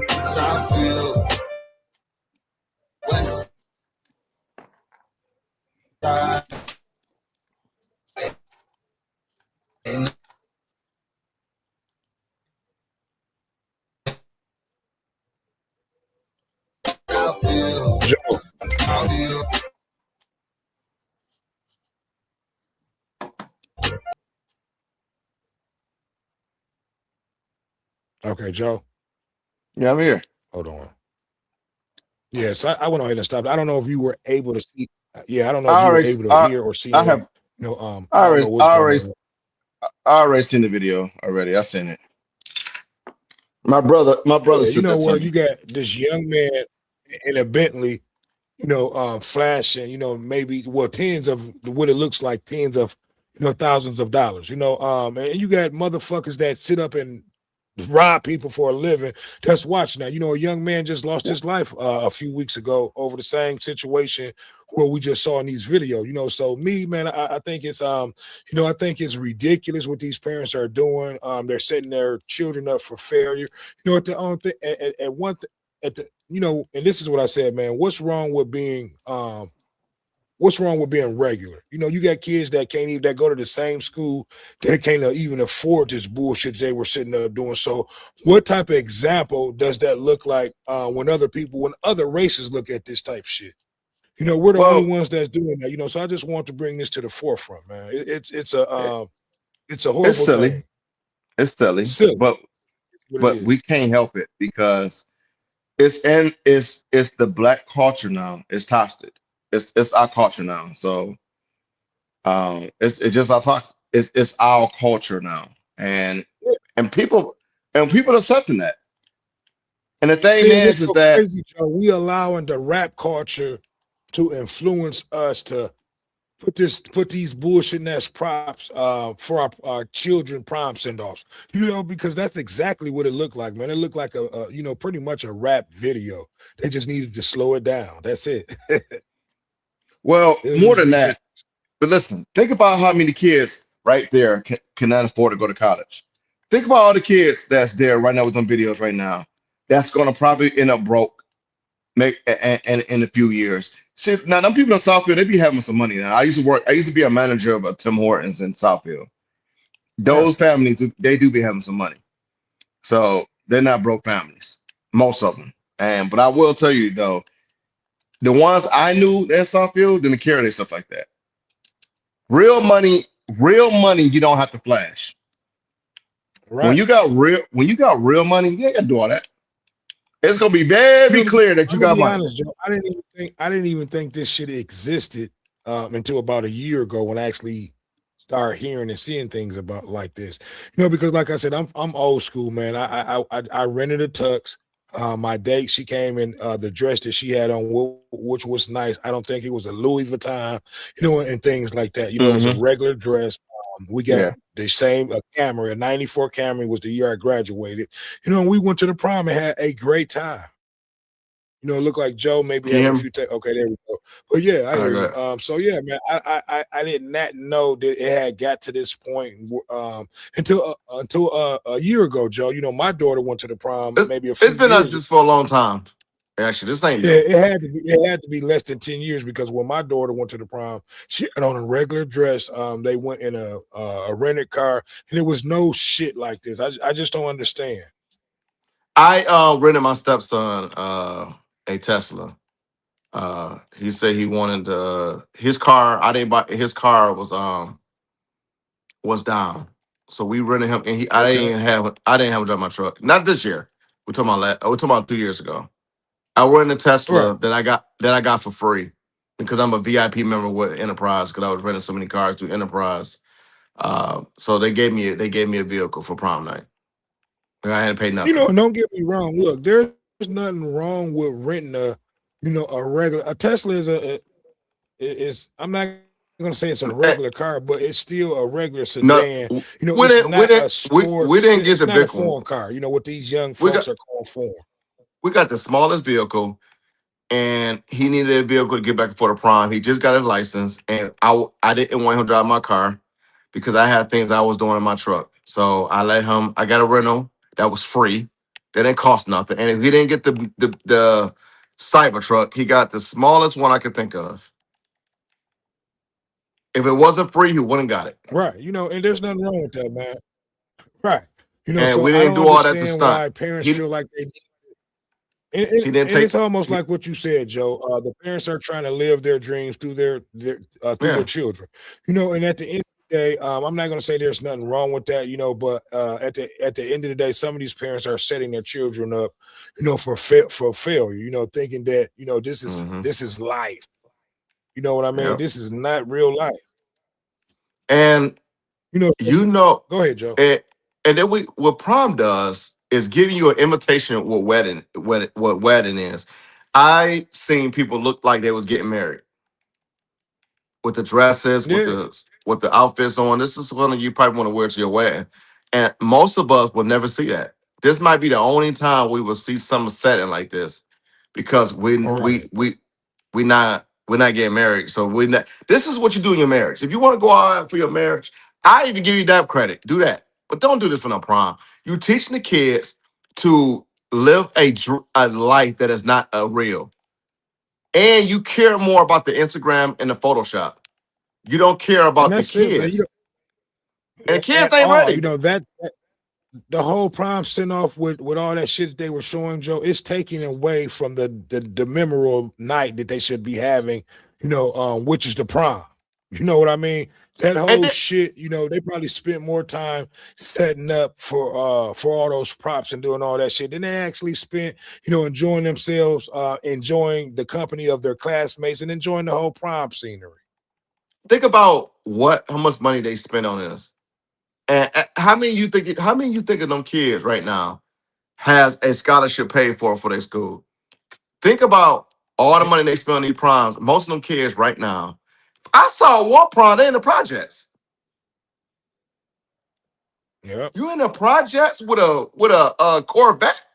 Southfield, West Side. Ain't Southfield, Joe. Southfield. Okay, Joe. Yeah, I'm here. Hold on. Yes, I went ahead and stopped. I don't know if you were able to see. Yeah, I don't know if you were able to hear or see I anything. have. I don't know what's going on. I already seen the video already. I seen it. My brother Yeah, sent that to where me. you got this young man in a Bentley, flashing, maybe tens of what it looks like, tens of thousands of dollars, and you got motherfuckers that sit up and rob people for a living that's watching that. A young man just lost his life a few weeks ago over the same situation where we just saw in these videos. So me, man, I think it's I think it's ridiculous what these parents are doing. They're setting their children up for failure. At the own thing at one at the and this is what I said, man. What's wrong with being regular? You got kids that can't even that go to the same school that can't even afford this bullshit they were sitting up doing. So what type of example does that look like when other races look at this type of shit? We're the only ones that's doing that, so I just want to bring this to the forefront, man. It's a horrible thing. It's silly. But we can't help it because it's the black culture now. It's toxic. It's our culture now. So it's just our toxic. It's our culture now, and people accepting that. And the thing is that crazy, Joe, we allowing the rap culture to influence us to put these bullshit ass props for our children prom send offs. Because that's exactly what it looked like, man. It looked like a pretty much a rap video. They just needed to slow it down. That's it. Well, It more was than that. ridiculous. But listen, think about how many kids right there cannot afford to go to college. Think about all the kids that's there right now with them videos right now. That's gonna probably end up broke make and in a few years. Shit, now them people in Southfield, they be having some money now. I used to be a manager of a Tim Hortons in Southfield. Right. Those families, they do be having some money. So they're not broke families, most of them. And but I will tell you though, the ones I knew in Southfield didn't carry their stuff like that. Real money, real money, you don't have to flash. Right. When you got real money, you ain't gotta do all that. It's gonna be very I'm clear that you gonna got be money. honest, Joe. I didn't even think this shit existed until about a year ago when I actually started hearing and seeing things about like this. Because like I said, I'm old school, man. I rented a tux. My date, she came in the dress that she had on, which was nice. I don't think it was a Louis Vuitton, and things like that. It was a Hmm. regular dress. We got Yeah. the same Camry, a '94 Camry was the year I graduated. And we went to the prom and had a great time. It looked like Joe maybe Can you having hear a me? few. Okay, there we go. But yeah, I All right, hear go you. ahead. So yeah, man, I did not know that it had got to this point until a year ago, Joe. My daughter went to the prom It's, maybe a it's few been like years. this for a long time. Actually, this ain't Yeah, new. it had to be less than 10 years because when my daughter went to the prom, she had on a regular dress. They went in a rented car, and there was no shit like this. I just don't understand. I rented my stepson a Tesla. He said he wanted his car. I didn't buy his car was down. So we rented him and Okay. I didn't have him drive my truck. Not this year. We're talking about 2 years ago. I rented a Right. Tesla that I got for free because I'm a VIP member with Enterprise because I was renting so many cars through Enterprise. So they gave me a vehicle for prom night. And I had to pay nothing. And don't get me wrong. Look, there's nothing wrong with renting a regular a Tesla is I'm not gonna say it's a Eh, regular car, but it's still a regular No, sedan. we It's didn't we not a didn't we sports, didn't get it's the not a big one. foreign car, what these young We folks got are calling foreign. we got the smallest vehicle and he needed a vehicle to get back for the prom. He just got his license, and I didn't want him to drive my car because I had things I was doing in my truck. So I let him. I got a rental that was free, that didn't cost nothing. And if he didn't get the Cybertruck, he got the smallest one I could think of. If it wasn't free, he wouldn't got it. Right. And there's nothing wrong with that, man. Right. And So we I didn't don't do all that to understand stunt. why parents He feel like they and, and, he didn't and take. it's almost He, like what you said, Joe. The parents are trying to live their dreams through their yeah. children. And at the end of the day, I'm not going to say there's nothing wrong with that, but at the end of the day, some of these parents are setting their children up, for failure. Thinking that this is Hmm. this is life. You know what I mean? Yeah. This is not real life. And So, you know, go ahead, Joe. and, and then what prom does is giving you an imitation of what wedding is. I seen people look like they was getting married with the dresses, with Yeah, the outfits on. This is one of you probably want to wear to your wedding, and most of us will never see that. This might be the only time we will see some setting like this, because we all we right. we we're not getting married. So we not. This is what you do in your marriage. If you want to go out for your marriage, I even give you that credit. Do that, but don't do this for no prom. You teaching the kids to live a life that is not a real, and you care more about the Instagram and the Photoshop. You don't care And about the that's it, man. kids, and the At kids ain't all. ready. That the whole prom send off with all that shit that they were showing, Joe, it's taking away from the memorable night that they should be having, which is the prom. You know what I mean? That And whole then, shit, they probably spent more time setting up for all those props and doing all that shit than they actually spent, enjoying themselves, enjoying the company of their classmates and enjoying the whole prom scenery. think about how much money they spend on this, and how many you think of them kids right now has a scholarship paid for their school. Think about all the Eh, money they spend on these proms. Most of them kids right now I saw one prom. They in the projects. Yeah. You in the projects with a Corvette?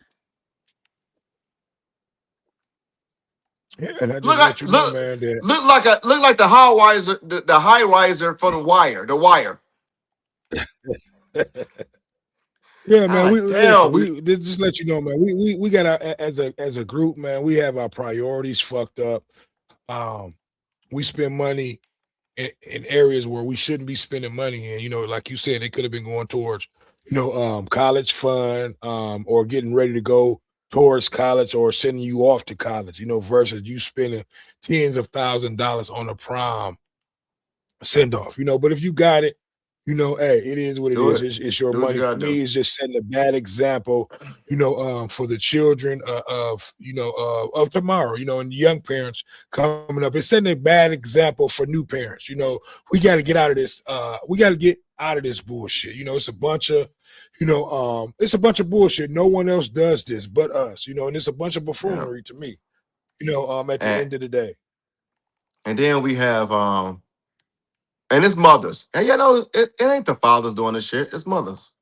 Yeah, and I Look just like let you know, man, that look like the high riser, the high riser from the Wire. The Wire. yeah, man. We God listen. damn. We just let you know, man. We got our as a group, man. We have our priorities fucked up. Um, we spend money in areas where we shouldn't be spending money in. You know, like you said, they could have been going towards, college fund, or getting ready to go towards college or sending you off to college. You know, versus you spending tens of $1,000s on a prom send off. You know, but if you got it, hey, it is what it Do is. it. It's your Do what you money. To gotta do. me, it's just setting a bad example, for the children of tomorrow, and young parents coming up. It's setting a bad example for new parents. We got to get out of this. We got to get out of this bullshit. It's a bunch of bullshit. No one else does this but us, and it's a bunch of Yeah. buffoonery to me, at the And end of the day. and then we have and it's mothers. And it ain't the fathers doing this shit. It's mothers.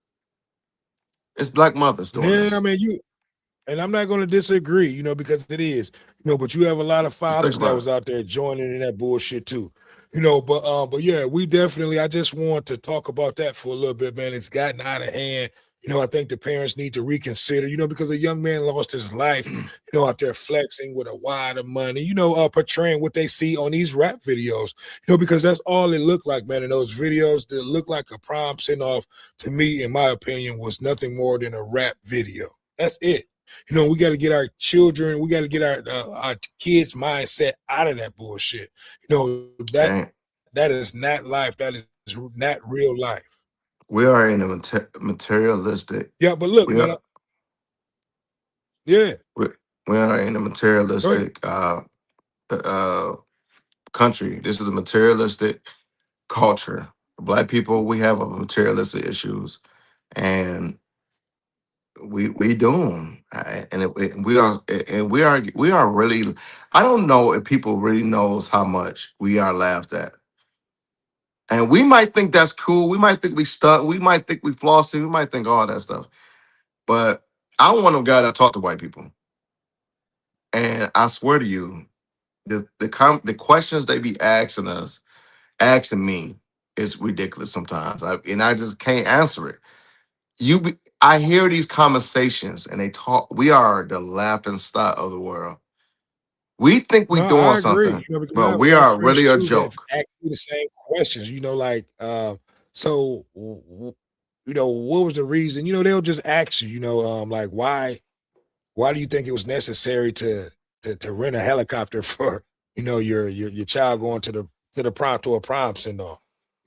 It's black mothers doing Yeah, I this. mean, and I'm not going to disagree, because it is, but you have a lot of Just think fathers that about it. was out there joining in that bullshit too, but yeah, we definitely, I just want to talk about that for a little bit, man. It's gotten out of hand. I think the parents need to reconsider, because a young man lost his life, out there flexing with a wad of money, portraying what they see on these rap videos, because that's all it looked like, man. In those videos that looked like a prom send off, to me, in my opinion, was nothing more than a rap video. That's it. We got to get our children, we got to get our kids' mindset out of that bullshit. That And is not life. That is not real life. we are in a materialistic. Yeah, but look, We man. are Yeah, we, we are in a go ahead. materialistic uh country. This is a materialistic culture. Black people, we have a materialistic issues, and we do 'em. We are really. I don't know if people really knows how much we are laughed at, and we might think that's cool. We might think we stunt. We might think we flossing. We might think all that stuff. But I'm one of them guys that talk to white people, and I swear to you, the questions they be asking me, is ridiculous sometimes. I just can't answer it. I hear these conversations and they talk. We are the laughing stock of the world. We think we No, doing I agree. something, Because but we I have are friends really a too that have joke. asked me the same questions. Like, so, what was the reason? They'll just ask you. Like, why do you think it was necessary to rent a helicopter for your child going to the prom, to a prom send off,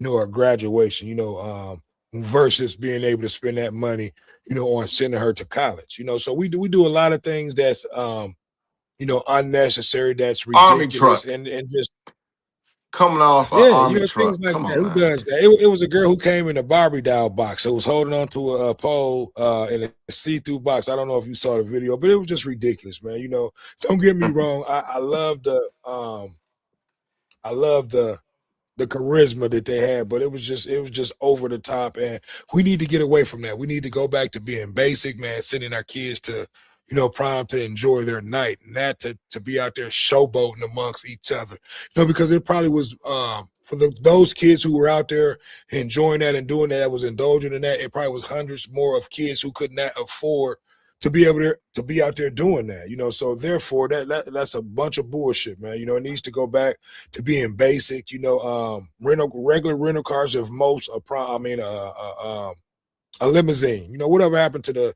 or a graduation, versus being able to spend that money, on sending her to college, so we do a lot of things that's unnecessary, that's Army ridiculous, truck and just coming off an yeah, army things truck. like Come that. on, Who man. does that? It was a girl who came in a Barbie doll box. So it was holding on to a pole in a see-through box. I don't know if you saw the video, but it was just ridiculous, man. Don't get me wrong. I love the charisma that they had, but it was just over the top, and we need to get away from that. We need to go back to being basic, man. Sending our kids to prom to enjoy their night, not to be out there showboating amongst each other. Because it probably was for those kids who were out there enjoying that and doing that, that was indulging in that. It probably was hundreds more of kids who could not afford to be able to be out there doing that. So therefore that's a bunch of bullshit, man. It needs to go back to being basic. Regular rental cars of most a limousine. Whatever happened to to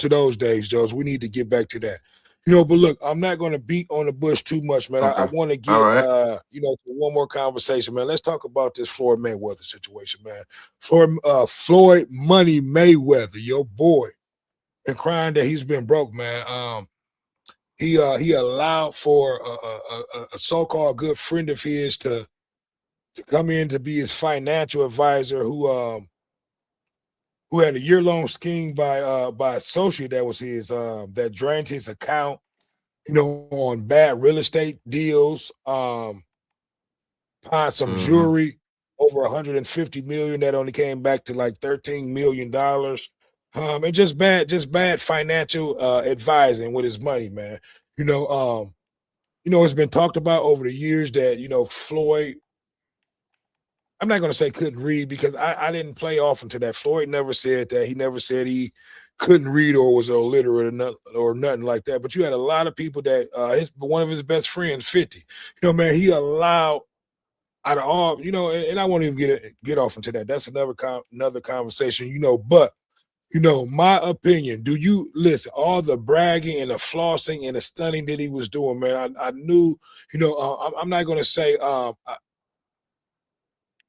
those days, Joes. We need to get back to that. But look, I'm not going to beat on the bush too much, man. I Okay. want to All get right. to one more conversation, man. Let's talk about this Floyd Mayweather situation, man. Floyd Money Mayweather, your boy, and crying that he's been broke, man. He allowed for a so-called good friend of his to come in to be his financial advisor, who had a year-long scheme by associate that was his, that drained his account, on bad real estate deals, Buying some Mhm. jewelry over 150 million that only came back to like $13 million. And just bad financial advising with his money, man. It's been talked about over the years that, Floyd, I'm not going to say couldn't read because I didn't play off into that. Floyd never said that. He never said he couldn't read or was illiterate or nothing like that. But you had a lot of people that one of his best friends, 50, man, he allowed out of all, and I won't even get off into that. That's another conversation, But my opinion, do you listen? All the bragging and the flossing and the stunning that he was doing, man. I knew, I'm not going to say,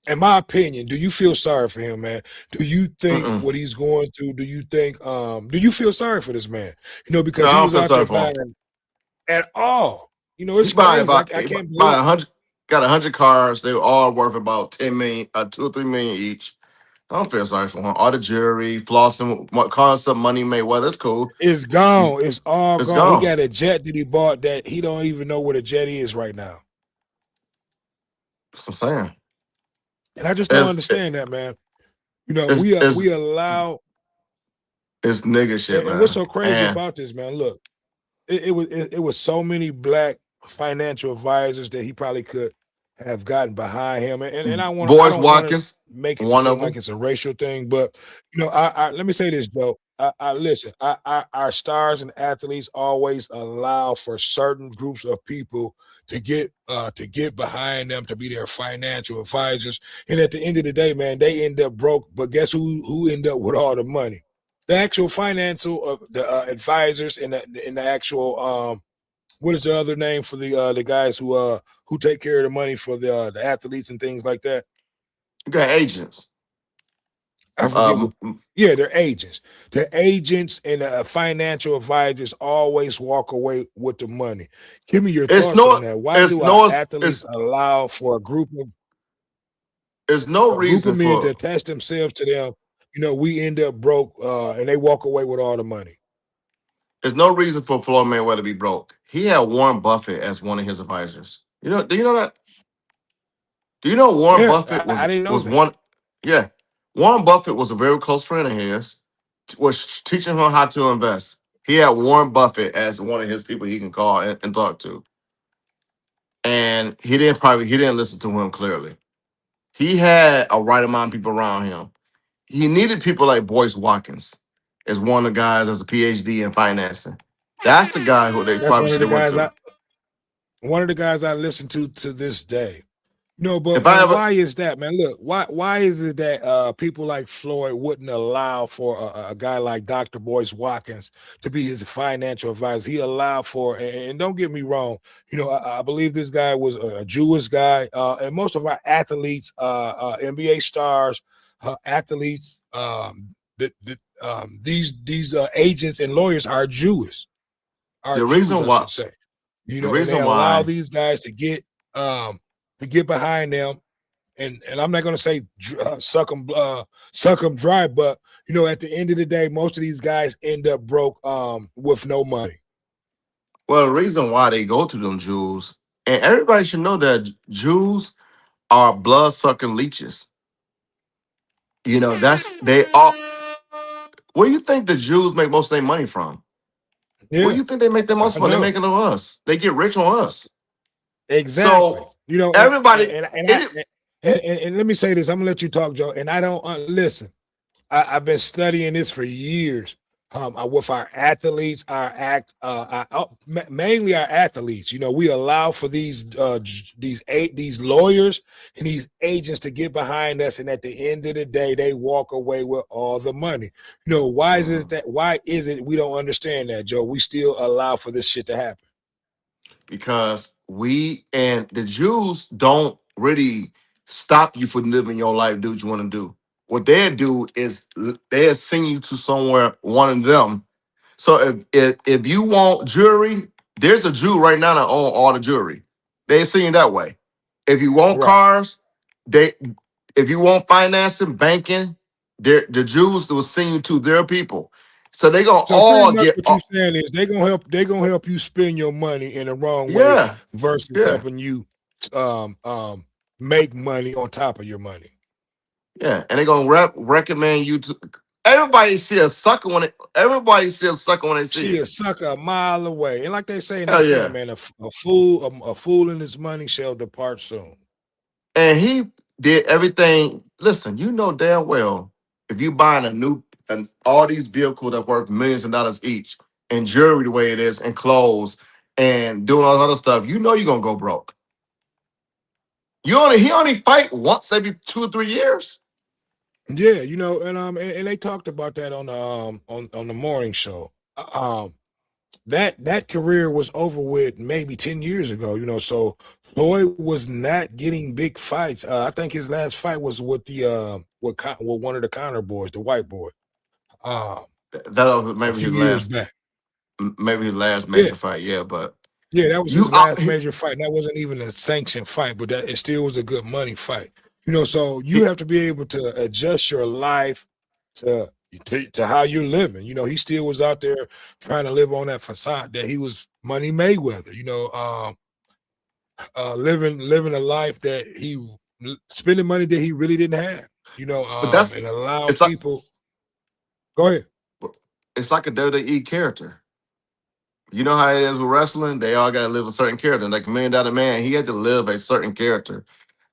in my opinion, do you feel sorry for him, man? Do you think Mm-mm. what he's going through? Do you think, do you feel sorry for this man? No, Because I he don't was feel out sorry there for him. buying at all. He It's buy crazy. I about can't believe. 100, got 100 cars. They all worth about 10 million, 2 or 3 million each. I don't feel sorry for him. All the jewelry, flossing, calling some money Mayweather. That's cool. It's gone. It's all It's gone. He gone. got a jet that he bought that he don't even know what a jet is right now. That's what I'm saying. And I just don't It's understand that, man. it's it's, We allow, it's nigga shit, and what's man. so crazy And about this, man? Look, it was so many black financial advisors that he probably could have gotten behind him, and I Boyce don't want to Watkins, make it one seem of like them. it's a racial thing, but I let me say this, Joe. I listen. Our stars and athletes always allow for certain groups of people to get behind them to be their financial advisors, and at the end of the day, man, they end up broke. But guess who end up with all the money? The actual financial the advisors and the actual what is the other name for the guys who take care of the money for the athletes and things like that? You got agents. I forget what. Um, Yeah, they're agents. The agents and the financial advisors always walk away with the money. Give me your it's thoughts on no, that. Why it's do our no, athletes allow for it's no a group reason of men to for. attach themselves to them? We end up broke, and they walk away with all the money. There's no reason for Floyd Mayweather to be broke. He had Warren Buffett as one of his advisors. Do you know that? Do you know Warren Yeah, Buffett I didn't know was that. one? Yeah, Warren Buffett was a very close friend of his. Was teaching him how to invest. He had Warren Buffett as one of his people he can call and talk to, and he didn't listen to him clearly. He had a right amount of people around him. He needed people like Boyce Watkins as one of the guys as a PhD in financing. That's the guy who they That's probably should have went to. one of the guys I listen to this day. No, but If I ever, why is that, man? Look, why is it that people like Floyd wouldn't allow for a guy like Dr. Boyce Watkins to be his financial advisor? He allowed for, and don't get me wrong, I believe this guy was a Jewish guy, and most of our athletes, NBA stars, athletes, these agents and lawyers are Jewish, are the Jews, reason I why, should say. the And they reason allow why, these guys to get behind them, and I'm not going to say suck them dry, but at the end of the day, most of these guys end up broke with no money. well, the reason why they go to them Jews, and everybody should know that Jews are blood sucking leeches. That's they are. Where do you think the Jews make most of their money from? Where do Yeah, you think they make their most I money? They know make it on us. They get rich on us. exactly. So And everybody, and and, I, it, and let me say this. I'm gonna let you talk, Joe. And I don't listen. I've been studying this for years. With our athletes, mainly our athletes. We allow for these lawyers and these agents to get behind us, and at the end of the day, they walk away with all the money. Why is it that? Why is it we don't understand that, Joe? We still allow for this shit to happen. because we and the Jews don't really stop you from living your life, do what you want to do. What they do is they'll send you to somewhere, one of them. So if you want jewelry, there's a Jew right now that own all the jewelry. They send you that way. If you want Right. cars, they if you want financing, banking, the Jews will send you to their people. So they gonna So pretty all much get what you're saying is they gonna help you spend your money in the wrong way yeah, versus yeah. helping you um um make money on top of your money. Yeah, and they're gonna recommend you to. Everybody see a sucker when everybody see a sucker when they see See it. a sucker a mile away. And like they say in Hell that saying, yeah. man, a fool in his money shall depart soon. And he did everything. Listen, you know damn well if you buying all these vehicles that worth millions of dollars each, and jewelry the way it is, and clothes, and doing all this other stuff, you know you're gonna go broke. He only fight once every 2 or 3 years. Yeah, and they talked about that on the morning show. That career was over with maybe 10 years ago, so Floyd was not getting big fights. I think his last fight was with with one of the Connor boys, the white boy. That was A few years back. maybe his last Yeah. major fight, yeah, but Yeah, that was his last major fight. That wasn't even a sanctioned fight, but it still was a good money fight. So you have to be able to adjust your life to how you're living. He still was out there trying to live on that facade that he was Money Mayweather. Living a life that spending money that he really didn't have. but and allow it's like people. Go ahead. it's like a WWE character. You know how it is with wrestling? They all got to live a certain character. Like $1 Million Man, he had to live a certain character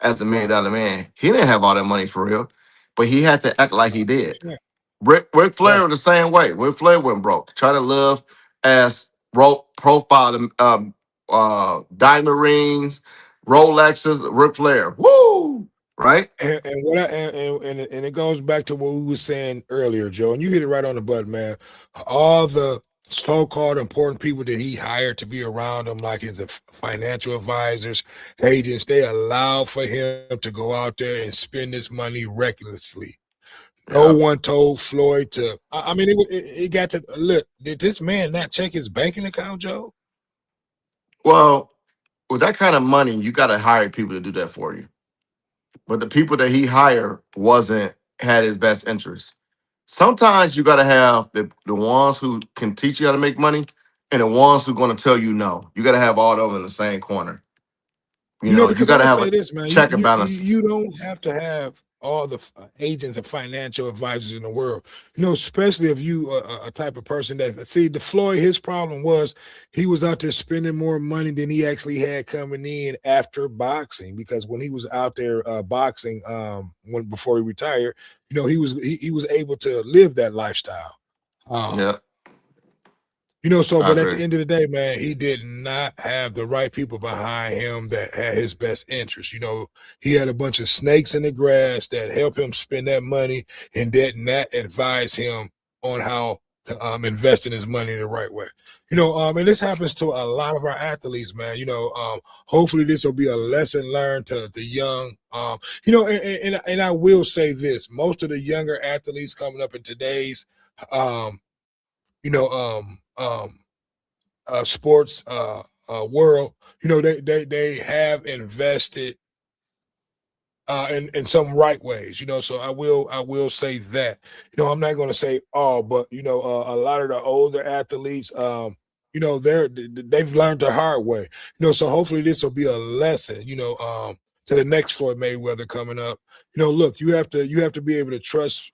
as the $1 Million Man. He didn't have all that money for real, but he had to act like he did. Yeah. Ric Flair was the same way. Ric Flair went broke, trying to live as profile, diamond rings, Rolexes. Ric Flair, woo, right? And what and it goes back to what we were saying earlier, Joe, and you hit it right on the button, man. All the so-called important people that he hired to be around him, like his financial advisors, agents, they allow for him to go out there and spend this money recklessly. No one told Floyd to. I mean, it got to look. Did this man not check his banking account, Joe? Well, with that kind of money, you got to hire people to do that for you. But the people that he hired had his best interest. Sometimes you got to have the ones who can teach you how to make money and the ones who are going to tell you no. You got to have all of them in the same corner. You Because got to I'm have say a this, man. check and balance. You don't have to have all the agents and financial advisors in the world. Especially if you a type of person that the Floyd. His problem was he was out there spending more money than he actually had coming in after boxing. Because when he was out there boxing, before he retired, he was able to live that lifestyle. Yeah. But at the end of the day, man, he did not have the right people behind him that had his best interest. He had a bunch of snakes in the grass that helped him spend that money and did not advise him on how to invest in his money the right way. And this happens to a lot of our athletes, man. Hopefully this will be a lesson learned to the young. And I will say this: most of the younger athletes coming up in today's, sports world, they have invested in some right ways, so I will say that. I'm not going to say all, but a lot of the older athletes, they've learned the hard way, so hopefully this will be a lesson, to the next Floyd Mayweather coming up. Look, you have to be able to trust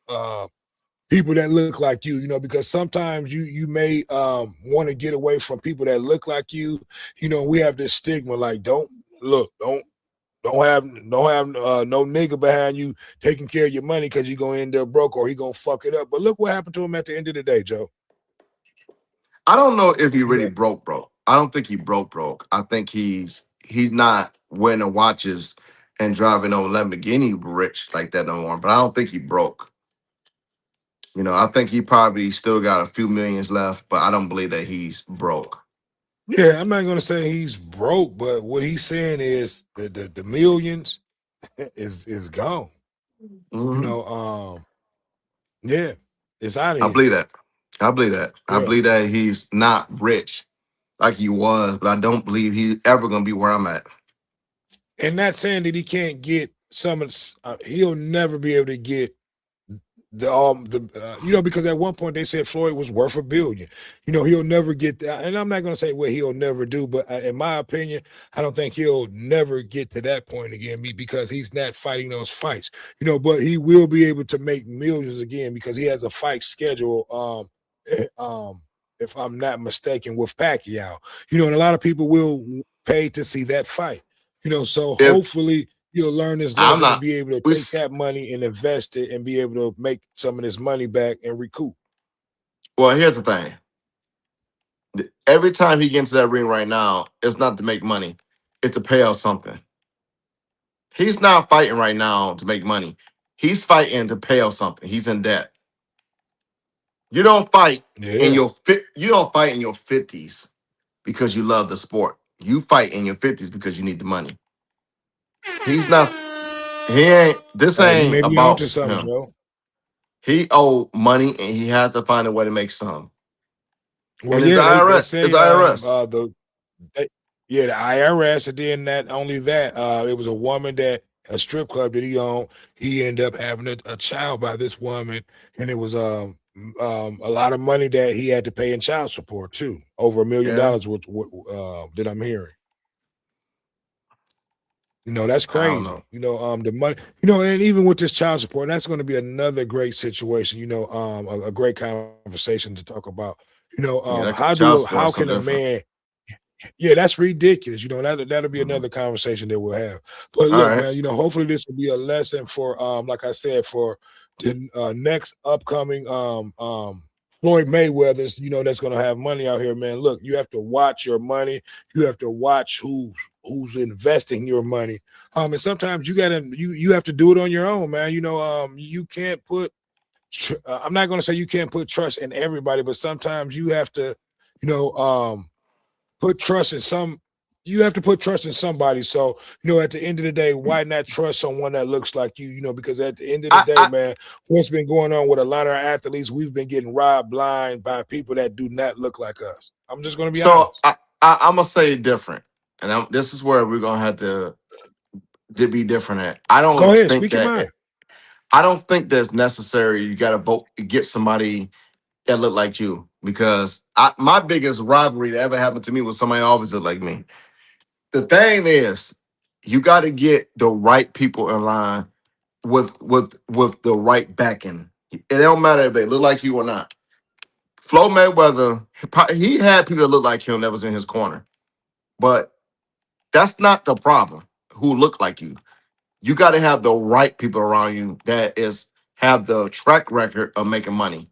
people that look like you, because sometimes you may want to get away from people that look like you. We have this stigma, like don't have no nigga behind you taking care of your money because you're gonna end up broke or he gonna fuck it up. But look what happened to him at the end of the day, Joe. I don't know if he really broke. I don't think he broke. I think he's not wearing watches and driving on Lamborghini rich like that no more. But I don't think he broke. I think he probably still got a few millions left, but I don't believe that he's broke. Yeah, I'm not gonna say he's broke, but what he's saying is that the millions is gone. Mm-hmm. Yeah, it's out of here. I believe that. Yeah. I believe that he's not rich like he was, but I don't believe he's ever gonna be where I'm at. And not saying that he can't get some of he'll never be able to get because at one point they said Floyd was worth $1 billion. He'll never get that, and I'm not going to say what he'll never do, but in my opinion, I don't think he'll never get to that point again, because he's not fighting those fights. But he will be able to make millions again because he has a fight schedule. If I'm not mistaken, with Pacquiao. And a lot of people will pay to see that fight. So hopefully he'll learn his lesson and be able to take that money and invest it and be able to make some of this money back and recoup. Well, here's the thing. Every time he gets into that ring right now, it's not to make money. It's to pay out something. He's not fighting right now to make money. He's fighting to pay out something. He's in debt. You don't fight in your 50s because you love the sport. You fight in your 50s because you need the money. He's not. He ain't. This ain't he may be about onto something, him. Joe. He owe money and he has to find a way to make some. Well, and it's the IRS. It's the IRS. The IRS, and then not only that, it was a strip club that he owned. He ended up having a child by this woman, and it was a lot of money that he had to pay in child support too, over $1 million that I'm hearing. That's crazy. The money, and even with this child support, that's going to be another great situation. A great conversation to talk about. How can a man? Yeah, that's ridiculous. That'll be another conversation that we'll have. But look, man, hopefully this will be a lesson for, like I said, for the next upcoming Floyd Mayweather's, that's going to have money out here, man. Look, you have to watch your money. You have to watch who's investing your money. And sometimes you have to do it on your own, man. You can't put. I'm not going to say you can't put trust in everybody, but sometimes you have to, put trust in some. You have to put trust in somebody. So, at the end of the day, why not trust someone that looks like you? Because at the end of the day, man, what's been going on with a lot of our athletes, we've been getting robbed blind by people that do not look like us. I'm just going to be honest. So I'm going to say it different. And this is where we're going to have to be different at. Go ahead, speak your mind. I don't think that's necessary. You got to get somebody that look like you, because my biggest rivalry that ever happened to me was somebody always looked like me. The thing is, you got to get the right people in line with the right backing. It don't matter if they look like you or not. Flo Mayweather, he had people that look like him that was in his corner, but that's not the problem. Who look like you? You got to have the right people around you that have the track record of making money,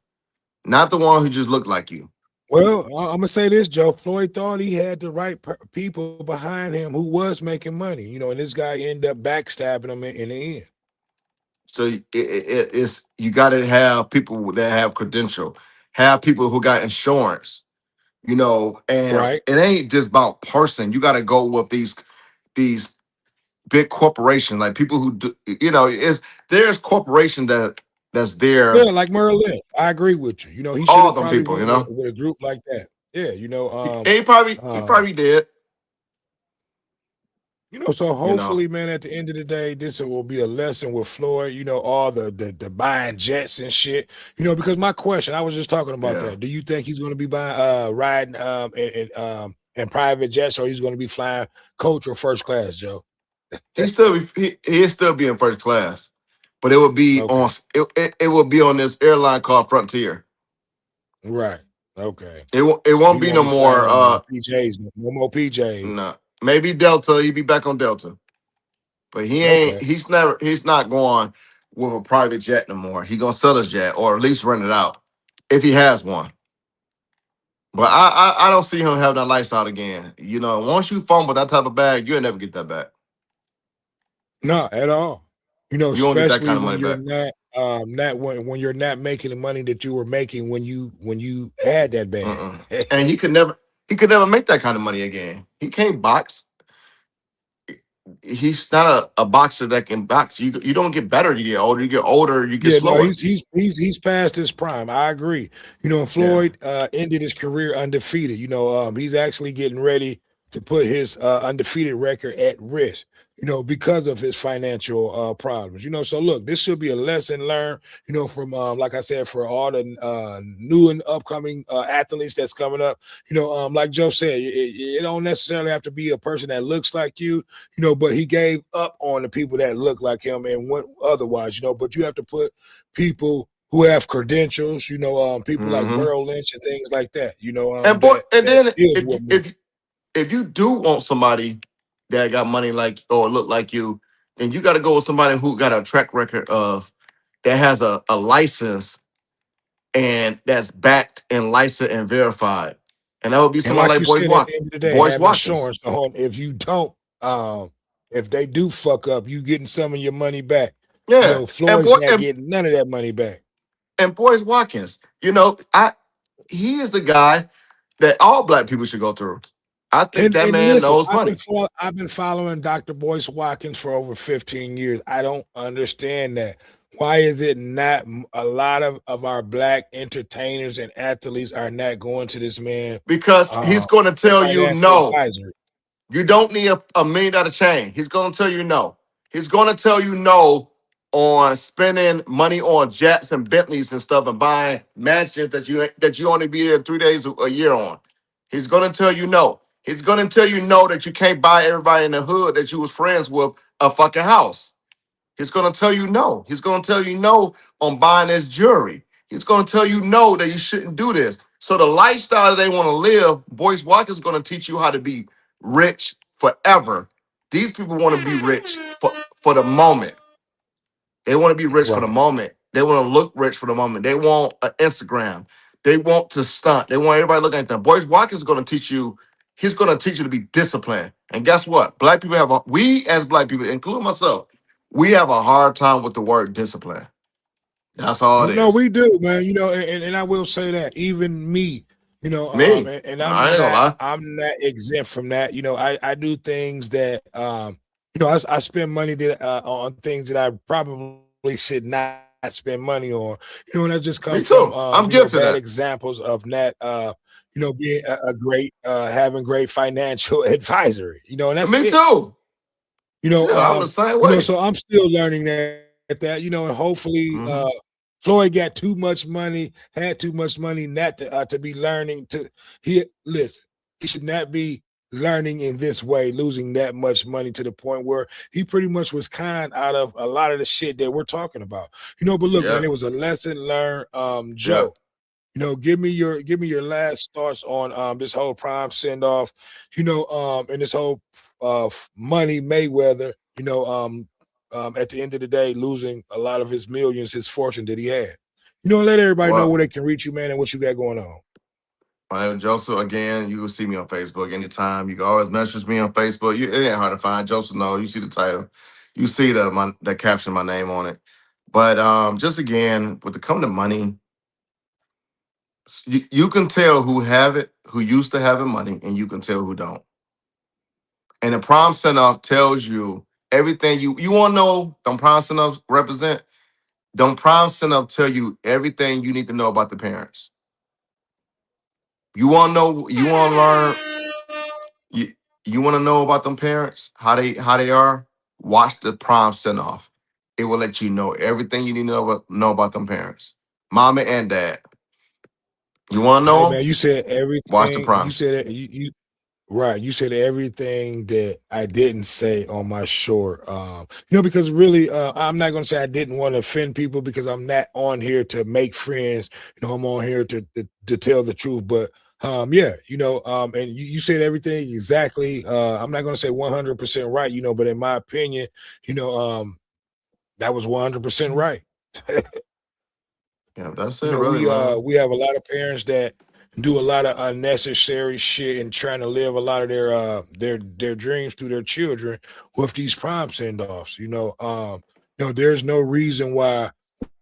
not the one who just look like you. Well, I'm gonna say this, Joe. Floyd thought he had the right people behind him who was making money, and this guy ended up backstabbing him in the end. So it's you got to have people that have credential, have people who got insurance, and It ain't just about person. You got to go with these big corporations, like people who do, there's corporation that's there. Yeah, like Merrill Lynch. I agree with you. He should have probably went with a group like that. Yeah, he probably did. So hopefully, man, at the end of the day, this will be a lesson with Floyd. All the buying jets and shit. Because my question, I was just talking about that. Do you think he's going to be riding in private jets, or he's going to be flying coach or first class, Joe? He'll still be in first class, but it would be it will be on this airline called Frontier. Right. Okay. It won't be no more PJs. No more PJs. No. Maybe Delta. He'll be back on Delta, but he ain't. Okay. He's not going with a private jet no more. He gonna sell his jet, or at least rent it out if he has one. But I don't see him having that lifestyle again. Once you fumble that type of bag, you'll never get that back. No, at all. You won't get that kind of money back. When you're not making the money that you were making when you had that bag. And he could never make that kind of money again. He can't box. He's not a boxer that can box. You don't get better. You get older. You get older. You get slower. No, he's past his prime. I agree. Floyd ended his career undefeated. He's actually getting ready to put his undefeated record at risk. because of his financial problems. So look, this should be a lesson learned, from like I said, for all the new and upcoming athletes that's coming up. Like Joe said, it don't necessarily have to be a person that looks like you, but he gave up on the people that look like him and went otherwise, but you have to put people who have credentials, people like Mm-hmm. Merrill Lynch and things like that, And boy, and that then deals with money. if you do want somebody that got money like or look like you, then you got to go with somebody who got a track record of that has a license and that's backed and licensed and verified. And that would be And somebody like like you said, at the end of the day, Boyce have Watkins. insurance on. If you don't, if they do fuck up, you getting some of your money back. Yeah. Floyd's not getting none of that money back. And Boyce Watkins, he is the guy that all black people should go through. I think that And man listen, knows money. I've been following Dr. Boyce Watkins for over 15 years. I don't understand that. Why is it not a lot of our black entertainers and athletes are not going to this man? Because he's going to tell you no. Advisory. You don't need a $1 million chain. He's going to tell you no. He's going to tell you no on spending money on jets and Bentleys and stuff and buying mansions that you only be there 3 days a year on. He's going to tell you no. He's going to tell you no that you can't buy everybody in the hood that you was friends with a fucking house. He's going to tell you no. He's going to tell you no on buying this jewelry. He's going to tell you no that you shouldn't do this. So the lifestyle that they want to live, Boyce Watkins is going to teach you how to be rich forever. These people want to be rich for the moment. They want to be rich for the moment. They want to look rich for the moment. They want an Instagram. They want to stunt. They want everybody looking at them. Boyce Watkins is going to teach you. He's going to teach you to be disciplined. And guess what? Black people we as black people, including myself, we have a hard time with the word discipline. That's all it is. No, we do, man. And I will say that even me, me, and I'm not exempt from that. I do things that, I spend money that on things that I probably should not spend money on. And that just comes from I'm guilty of bad that. examples of not, being a great, having great financial advisory. And that's me too. I'm the same way. So I'm still learning that, and hopefully, Floyd got too much money, had too much money not to be learning he should not be learning in this way, losing that much money to the point where he pretty much was kind out of a lot of the shit that we're talking about. But look, man, it was a lesson learned. Joe, give me your last thoughts on this whole Prime send off, and this whole Money Mayweather, at the end of the day, losing a lot of his millions, his fortune that he had. Let everybody know where they can reach you, man, and what you got going on. My name is Joseph. Again, you can see me on Facebook anytime. You can always message me on Facebook. It ain't hard to find. Joseph No. You see the title. You see the caption, my name on it. But just again, with the coming to money, you can tell who have it, who used to having money, and you can tell who don't. And the Prom Send-Off tells you everything you want to know. Them Prom Send-Offs represent. Them Prom Send-Off tell you everything you need to know about the parents. You want to know, you want to learn, you want to know about them parents, how they are, watch the Prom Send-Off. It will let you know everything you need to know about them parents, mama and dad. You want to know? Hey, man, you said everything. Watch the Prom. You said it. Right. You said everything that I didn't say on my short. Because really, I'm not going to say I didn't want to offend people because I'm not on here to make friends. I'm on here to tell the truth. But and you said everything exactly. I'm not going to say 100% right, but in my opinion, that was 100% right. Yeah, that's it. Really, we have a lot of parents that do a lot of unnecessary shit and trying to live a lot of their dreams through their children with these Prom send-offs. There's no reason why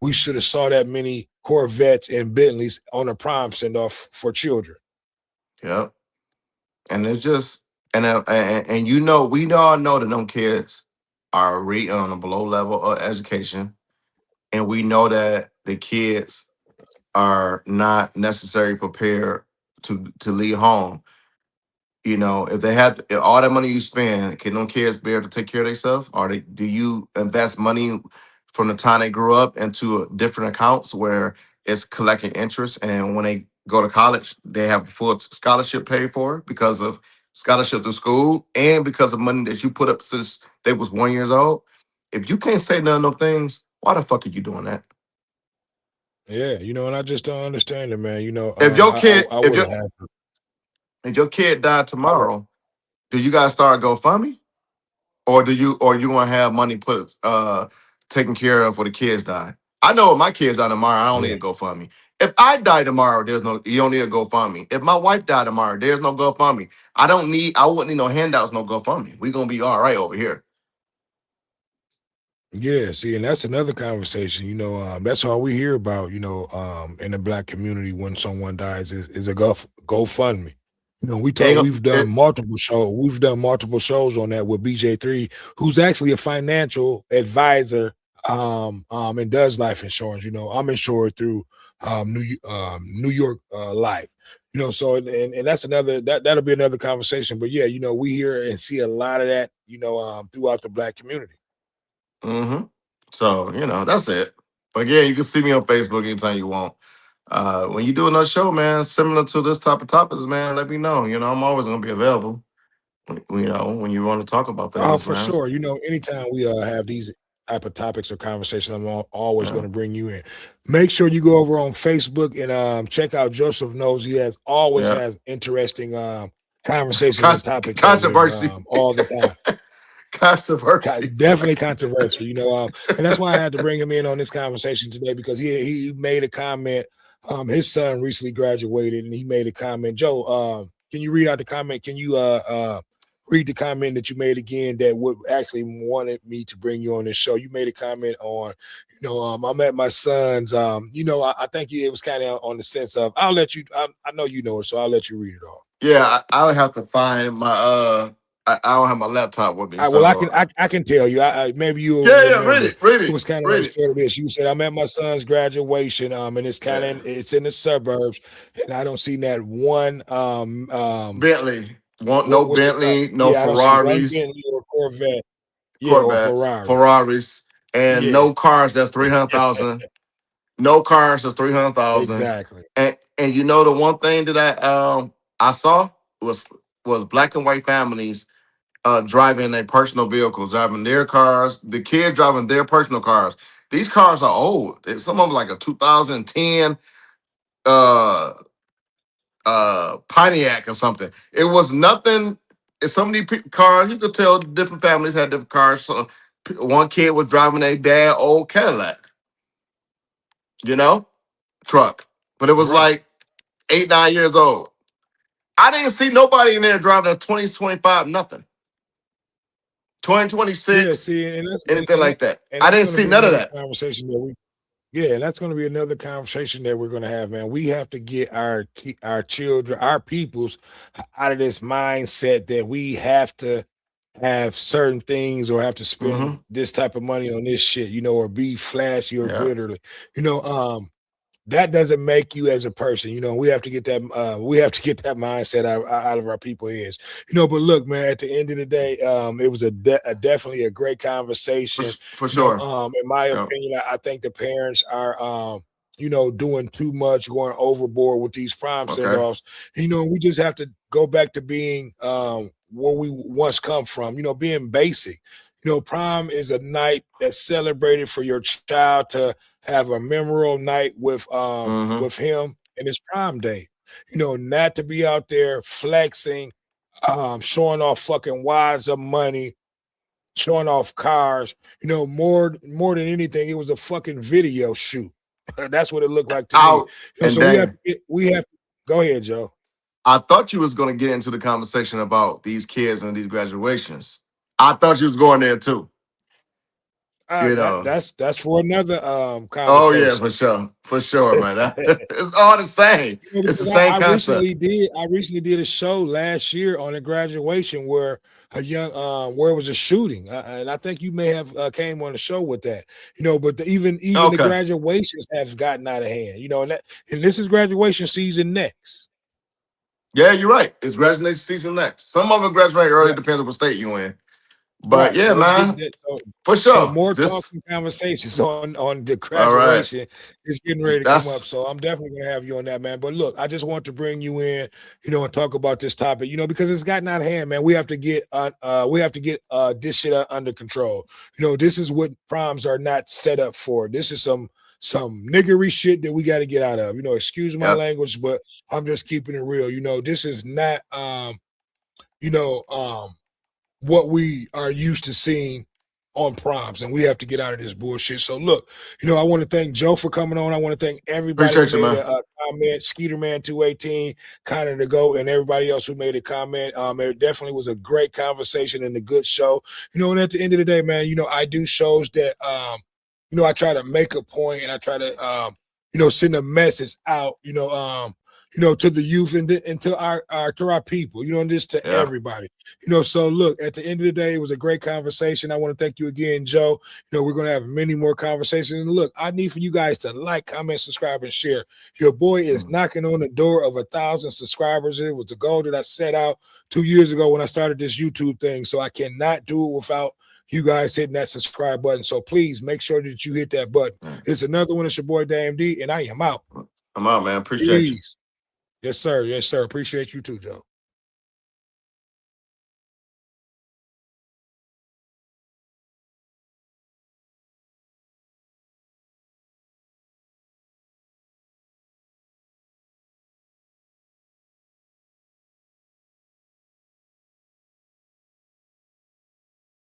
we should have saw that many Corvettes and Bentleys on a Prom send-off for children. Yep. And it's just we all know that them kids are really on a below level of education, and we know that the kids are not necessarily prepared to leave home. You know, if they have if all that money you spend, can them kids be able to take care of themselves? Or do you invest money from the time they grew up into different accounts where it's collecting interest, and when they go to college, they have a full scholarship paid for because of scholarship to school and because of money that you put up since they was 1 years old? If you can't say none of those things, why the fuck are you doing that? Yeah, and I just don't understand it, man. If your I kid, I would have. if your kid died I would. tomorrow, do you guys start a GoFundMe? Or you want to have money put taken care of for the kids die? I know if my kids die tomorrow, I don't need Yeah. a GoFundMe. If I die tomorrow, you don't need a GoFundMe. If my wife died tomorrow, there's no GoFundMe. I wouldn't need no handouts, no GoFundMe. We gonna be all right over here. Yeah, see, and that's another conversation. That's all we hear about. In the Black community when someone dies is a GoFundMe. Ain't We've go- done it- multiple shows. We've done multiple shows on that with BJ3, who's actually a financial advisor, and does life insurance. I'm insured through New York Life. So and that's that'll be another conversation. But yeah, we hear and see a lot of that, throughout the Black community. So that's it. But yeah, you can see me on Facebook anytime you want. When you do another show, man, similar to this type of topics, man, let me know. I'm always gonna be available. When you want to talk about Oh, things, for man. sure. Anytime we have these type of topics or conversations, I'm always Yeah. going to bring you in. Make sure you go over on Facebook and check out Joseph Knows. He always Yeah. has interesting conversations and topics over there, Controversy. all the time. Controversy. Definitely controversial, and that's why I had to bring him in on this conversation today, because he made a comment. His son recently graduated, and he made a comment. Joe, can you read out the comment? Can you read the comment that you made again that would actually wanted me to bring you on this show? You made a comment on, I'm at my son's, I think it was kind of on the sense of, I'll let you, I know you know it, so I'll let you read it off. Yeah, I would have to find my I don't have my laptop with me. Well, I can tell you. Maybe you'll remember. Read it. It was kind of on the short of this. You said, I'm at my son's graduation, and it's kind of it's in the suburbs, and I don't see that one Bentley. No Bentley, no I don't see one Ferraris. Bentley or Corvette. Yeah, or Corvettes, Ferrari. Ferraris, and Yeah. no cars that's 300,000. No cars that's 300,000. Exactly. And the one thing that I saw was black and white families driving their personal vehicles, driving their cars, the kids driving their personal cars. These cars are old. Some of them like a 2010 Pontiac or something. It was nothing. Some of these cars, you could tell different families had different cars. So one kid was driving a dad old Cadillac, truck, but it was like 8, 9 years old. I didn't see nobody in there driving a 2025 nothing. 2026, Yeah, see, and that's anything like that. And I didn't see none of that. Conversation that and that's going to be another conversation that we're going to have, man. We have to get our children, our peoples, out of this mindset that we have to have certain things or have to spend this type of money on this shit, or be flashy or glittery. That doesn't make you as a person. We have to get that mindset out of our people's heads. But look, man, at the end of the day, it was definitely a great conversation. For sure. In my opinion, I think the parents are doing too much, going overboard with these prom send-offs. We just have to go back to being where we once come from, being basic. Prom is a night that's celebrated for your child to have a memorable night with him and his prom day. Not to be out there flexing, showing off fucking wads of money, showing off cars. More than anything, it was a fucking video shoot. That's what it looked like to me. So we have to go ahead, Joe. I thought you was going to get into the conversation about these kids and these graduations. I thought you was going there too. That's for another conversation. Oh yeah, for sure, man. It's all the same. It's the same concept. I recently did a show last year on a graduation where where it was a shooting, and I think you may have came on the show with that. But even the graduations have gotten out of hand. And this is graduation season next. Yeah, you're right. It's graduation season next. Some of it graduate early, Yeah. depends on what state you in. But Right. yeah, So let's get man, that. for So sure. more Just talking conversations on the all right. graduation is getting ready to come up. That's So I'm definitely gonna have you on that, man. But look, I just want to bring you in, and talk about this topic, because it's gotten out of hand, man. We have to get this shit under control. This is what proms are not set up for. This is some niggery shit that we got to get out of. Excuse my language, but I'm just keeping it real. This is not what we are used to seeing on proms, and we have to get out of this bullshit. So look, I want to thank Joe for coming on. I want to thank everybody appreciate who you, made man. a comment, Skeeterman 218, kind of to go, and everybody else who made a comment. It definitely was a great conversation and a good show. And at the end of the day, man, I do shows that I try to make a point, and I try to send a message out, to the youth and to our people, and just to everybody. So look, at the end of the day, it was a great conversation. I want to thank you again, Joe. We're going to have many more conversations. And look, I need for you guys to like, comment, subscribe, and share. Your boy is knocking on the door of 1,000 subscribers. It was the goal that I set out 2 years ago when I started this YouTube thing. So I cannot do it without you guys hitting that subscribe button. So please make sure that you hit that button. It's another one. It's your boy, Dame D, and I am out. I'm out, man. Appreciate you. Yes, sir. Yes, sir. Appreciate you too, Joe.